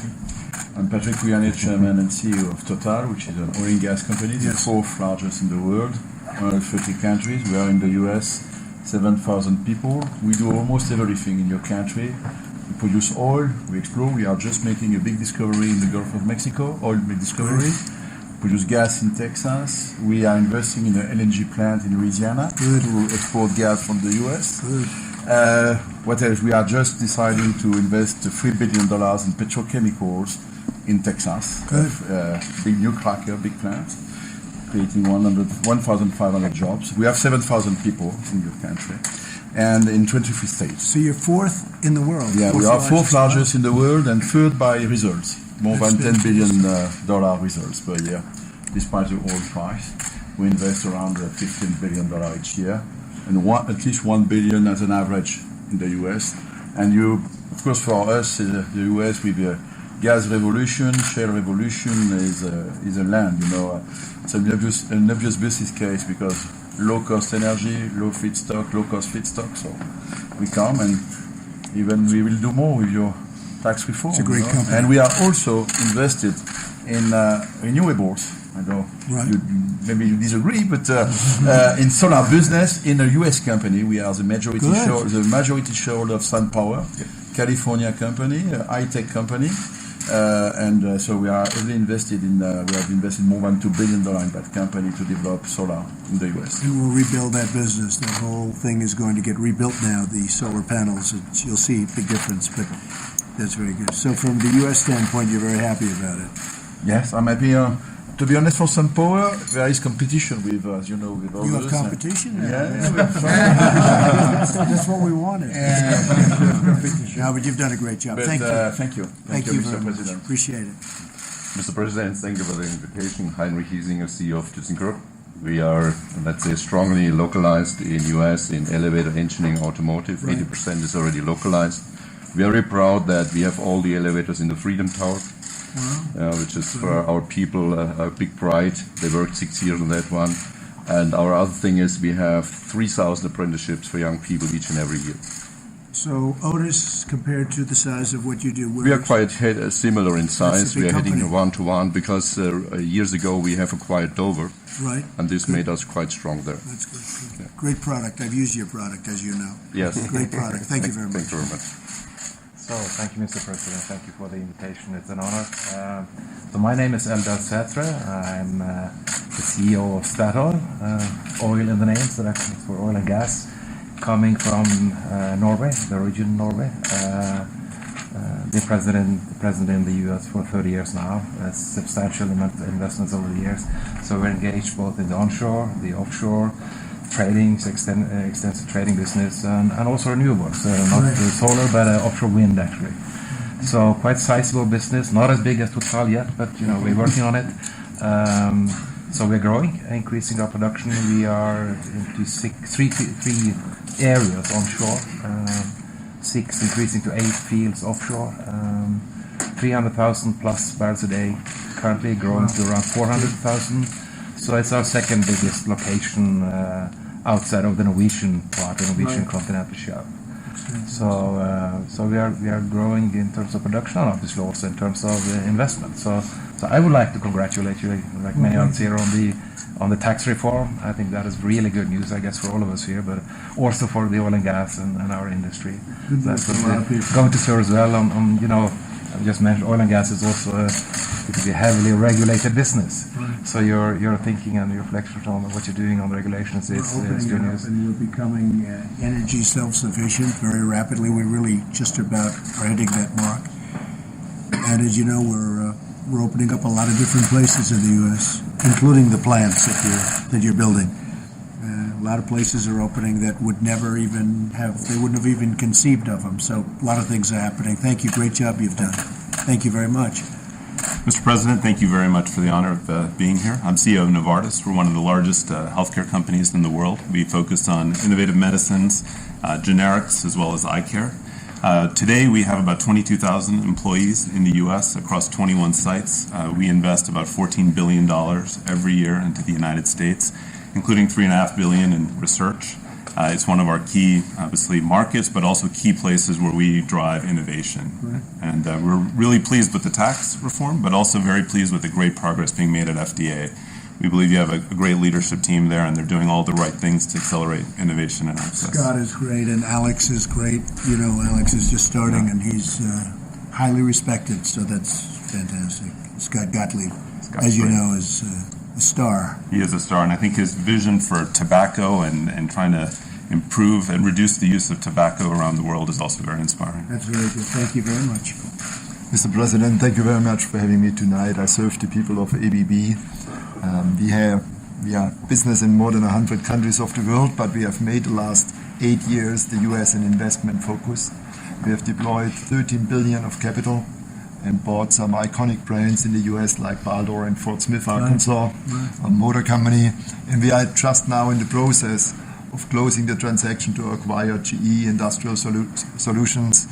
I'm Patrick Pouyanné, Chairman and CEO of Total, which is an oil and gas company, the fourth largest in the world, 130 countries. We are in the US, 7,000 people. We do almost everything in your country. We produce oil, we explore. We are just making a big discovery in the Gulf of Mexico, oil discovery. We produce gas in Texas. We are investing in an LNG plant in Louisiana to export gas from the US. What else? We are just deciding to invest $3 billion in petrochemicals in Texas. Big new cracker, big plant, creating 1,500 jobs. We have 7,000 people in your country, and in 23 states. So you're fourth in the world. Yeah, we are fourth largest in the world and third by results. More than $10 billion results per year, despite the oil price. We invest around $15 billion each year, and at least $1 billion as an average in the US. And of course, for us, the US with the gas revolution, shale revolution is a land. It's an obvious business case because low-cost energy, low-cost feedstock. So we come and even we will do more with your tax reform. It's a great company. And we are also invested in renewables. I know maybe you disagree, but in solar business, in a U.S. company, we are the majority shareholder of SunPower, California company, a high-tech company. And so we are heavily invested in, we have invested more than $2 billion in that company to develop solar in the U.S. And we'll rebuild that business. That whole thing is going to get rebuilt now, the solar panels. You'll see a big difference, but that's very good. So from the U.S. standpoint, you're very happy about it. Yes, I'm happy. To be honest, for SunPower, there is competition with, as you know, with others. You have competition? Yeah. That's what we wanted. No, but you've done a great job. Thank you. Thank you. Thank you Mr. very much. President. Appreciate it. Mr. President, thank you for the invitation. Heinrich Hiesinger, CEO of ThyssenKrupp. We are, let's say, strongly localized in US in elevator engineering, automotive. 80% is already localized. Very proud that we have all the elevators in the Freedom Tower. Which is for our people a big pride. They worked 6 years on that one. And our other thing is we have 3,000 apprenticeships for young people each and every year. So Otis, compared to the size of what you do, we are quite similar in size. We are company. heading 1-to-1 because years ago we have acquired Dover. Right. And this made us quite strong there. That's good. Yeah. Great product. I've used your product, as you know. Yes. Great product. Thank you very much. Thank you very much. So, thank you, Mr. President. Thank you for the invitation. It's an honor. So, my name is Eldar Sætre. I'm the CEO of Statoil, oil in the name, so that's for oil and gas, coming from Norway, the region Norway. The president in the U.S. for 30 years now, substantial investments over the years. So, we're engaged both in the onshore, the offshore, trading, extensive trading business, and also renewables, not solar, but offshore wind actually. So quite sizable business, not as big as Total yet, but we're working on it. So we're growing, increasing our production. We are into three areas onshore, 6 increasing to 8 fields offshore, 300,000 plus barrels a day, currently growing to around 400,000. So it's our second biggest location outside of the Norwegian part, the Norwegian continental shelf. So we are growing in terms of production and obviously also in terms of investment. So I would like to congratulate you, like many others here, on the tax reform. I think that is really good news, I guess, for all of us here, but also for the oil and gas and our industry. That's going to serve as well on I just mentioned oil and gas is also a heavily regulated business. Right. So your thinking and your reflections on what you're doing on the regulations is good news. And we're becoming energy self-sufficient very rapidly. We're really just about hitting that mark. And as you know, we're opening up a lot of different places in the U.S., including the plants that you're building. A lot of places are opening that would never even they wouldn't have even conceived of them. So a lot of things are happening. Thank you. Great job you've done. Thank you very much. Mr. President, thank you very much for the honor of being here. I'm CEO of Novartis. We're one of the largest healthcare companies in the world. We focus on innovative medicines, generics, as well as eye care. Today, we have about 22,000 employees in the U.S. across 21 sites. We invest about $14 billion every year into the United States, including $3.5 billion in research. It's one of our key, obviously, markets, but also key places where we drive innovation. Right. And we're really pleased with the tax reform, but also very pleased with the great progress being made at FDA. We believe you have a great leadership team there, and they're doing all the right things to accelerate innovation and access. Scott is great, and Alex is great. You know, Alex is just starting, and he's highly respected, so that's fantastic. Scott Gottlieb, as you know, is a star. He is a star, and I think his vision for tobacco and trying to improve and reduce the use of tobacco around the world is also very inspiring. That's very good. Thank you very much. Mr. President, thank you very much for having me tonight. I serve the people of ABB. We are business in more than 100 countries of the world, but we have made the last 8 years the U.S. an investment focus. We have deployed 13 billion of capital and bought some iconic brands in the U.S. like Baldor and Fort Smith, Arkansas, a motor company. And we are just now in the process of closing the transaction to acquire GE Industrial Solutions,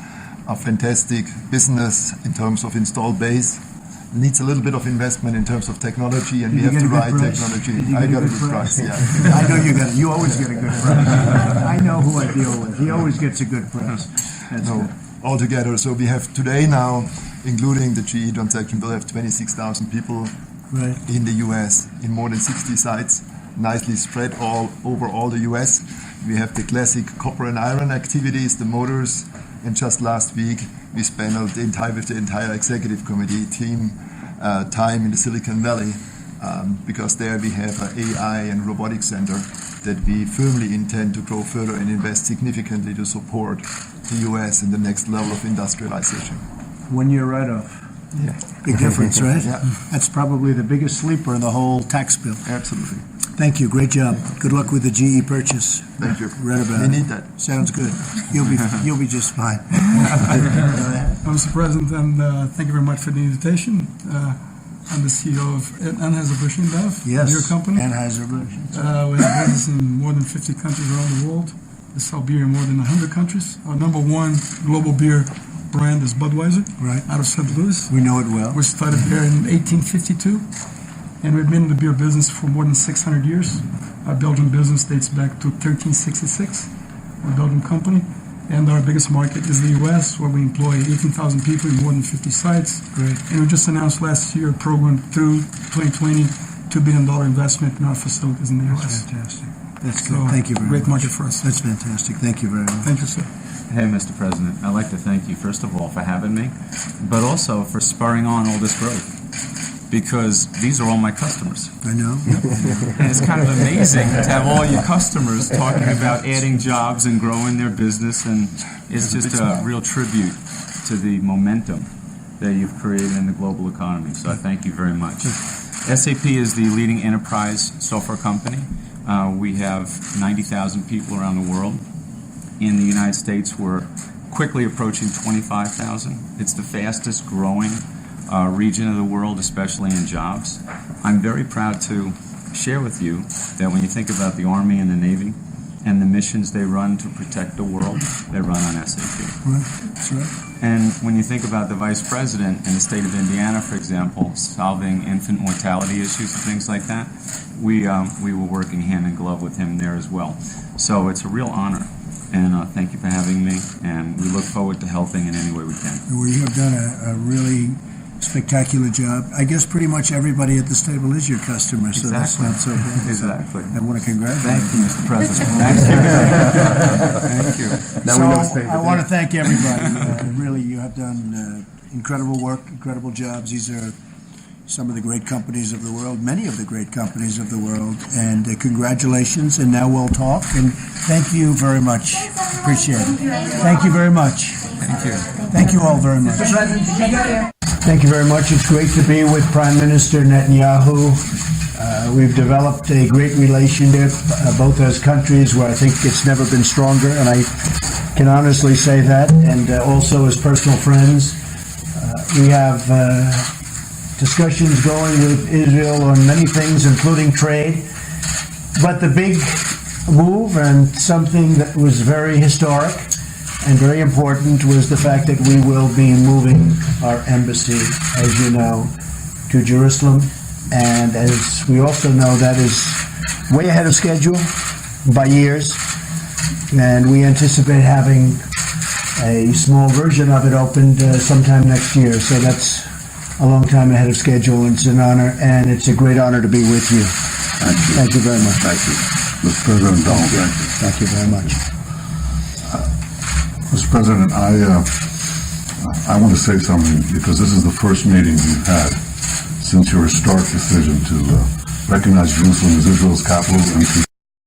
a fantastic business in terms of installed base. Needs a little bit of investment in terms of technology, and we have the right technology. I got a good price, yeah. I know you got it. You always get a good price. I know who I deal with. He always gets a good price. That's good. Altogether, so we have today now, including the GE transaction, we'll have 26,000 people in the U.S. in more than 60 sites, nicely spread all over all the U.S. We have the classic copper and iron activities, the motors, and just last week we spent with the entire executive committee team time in the Silicon Valley because there we have an AI and robotics center that we firmly intend to grow further and invest significantly to support the U.S. in the next level of industrialization. 1 year write-off. Yeah. Big difference, right? Yeah. That's probably the biggest sleeper in the whole tax bill. Absolutely. Thank you. Great job. Good luck with the GE purchase. Thank you. Read about we it. need that. Sounds good. You'll be just fine. Mr. President, and thank you very much for the invitation. I'm the CEO of Anheuser-Busch InBev, beer company. Anheuser-Busch. We have business in more than 50 countries around the world. We sell beer in more than 100 countries. Our number one global beer brand is Budweiser, out of St. Louis. We know it well. We started here in 1852, and we've been in the beer business for more than 600 years. Our Belgian business dates back to 1366. We're a Belgian company, and our biggest market is the U.S., where we employ 18,000 people in more than 50 sites. Great. And we just announced last year a program through 2020, $2 billion investment in our facilities in the U.S. That's fantastic. That's good. So, thank you very much. Great market for us. That's fantastic. Thank you very much. Thank you, sir. Hey, Mr. President, I'd like to thank you, first of all, for having me, but also for spurring on all this growth, because these are all my customers. I know. And it's kind of amazing to have all your customers talking about adding jobs and growing their business, and it's just a real tribute to the momentum that you've created in the global economy. So I thank you very much. SAP is the leading enterprise software company. We have 90,000 people around the world. In the United States, we're quickly approaching 25,000. It's the fastest growing region of the world, especially in jobs. I'm very proud to share with you that when you think about the Army and the Navy and the missions they run to protect the world, they run on SAP. That's right. And when you think about the Vice President in the state of Indiana, for example, solving infant mortality issues and things like that, we were working hand in glove with him there as well. So it's a real honor. And thank you for having me, and we look forward to helping in any way we can. Well, you have done a really spectacular job. I guess pretty much everybody at this table is your customer, so that's not so bad. Exactly. I want to congratulate you. Thank you, Mr. President. Thank you. So I want to thank everybody. Really, you have done incredible work, incredible jobs. These are some of the great companies of the world, many of the great companies of the world, and congratulations, and now we'll talk, and thank you very much. Appreciate it. Thank you very much. Thank you. Thank you all very much. Thank you very much. It's great to be with Prime Minister Netanyahu. We've developed a great relationship, both as countries where I think it's never been stronger, and I can honestly say that, and also as personal friends. We have discussions going with Israel on many things, including trade. But the big move, and something that was very historic, and very important was the fact that we will be moving our embassy, as you know, to Jerusalem. And as we also know, that is way ahead of schedule by years. And we anticipate having a small version of it opened sometime next year. So that's a long time ahead of schedule. It's an honor, and it's a great honor to be with you. Thank you. Thank you very much. Thank you. Mr. President, Donald, thank you. Thank you very much. Mr. President, I want to say something because this is the first meeting you've had since your historic decision to recognize Jerusalem as Israel's capital and to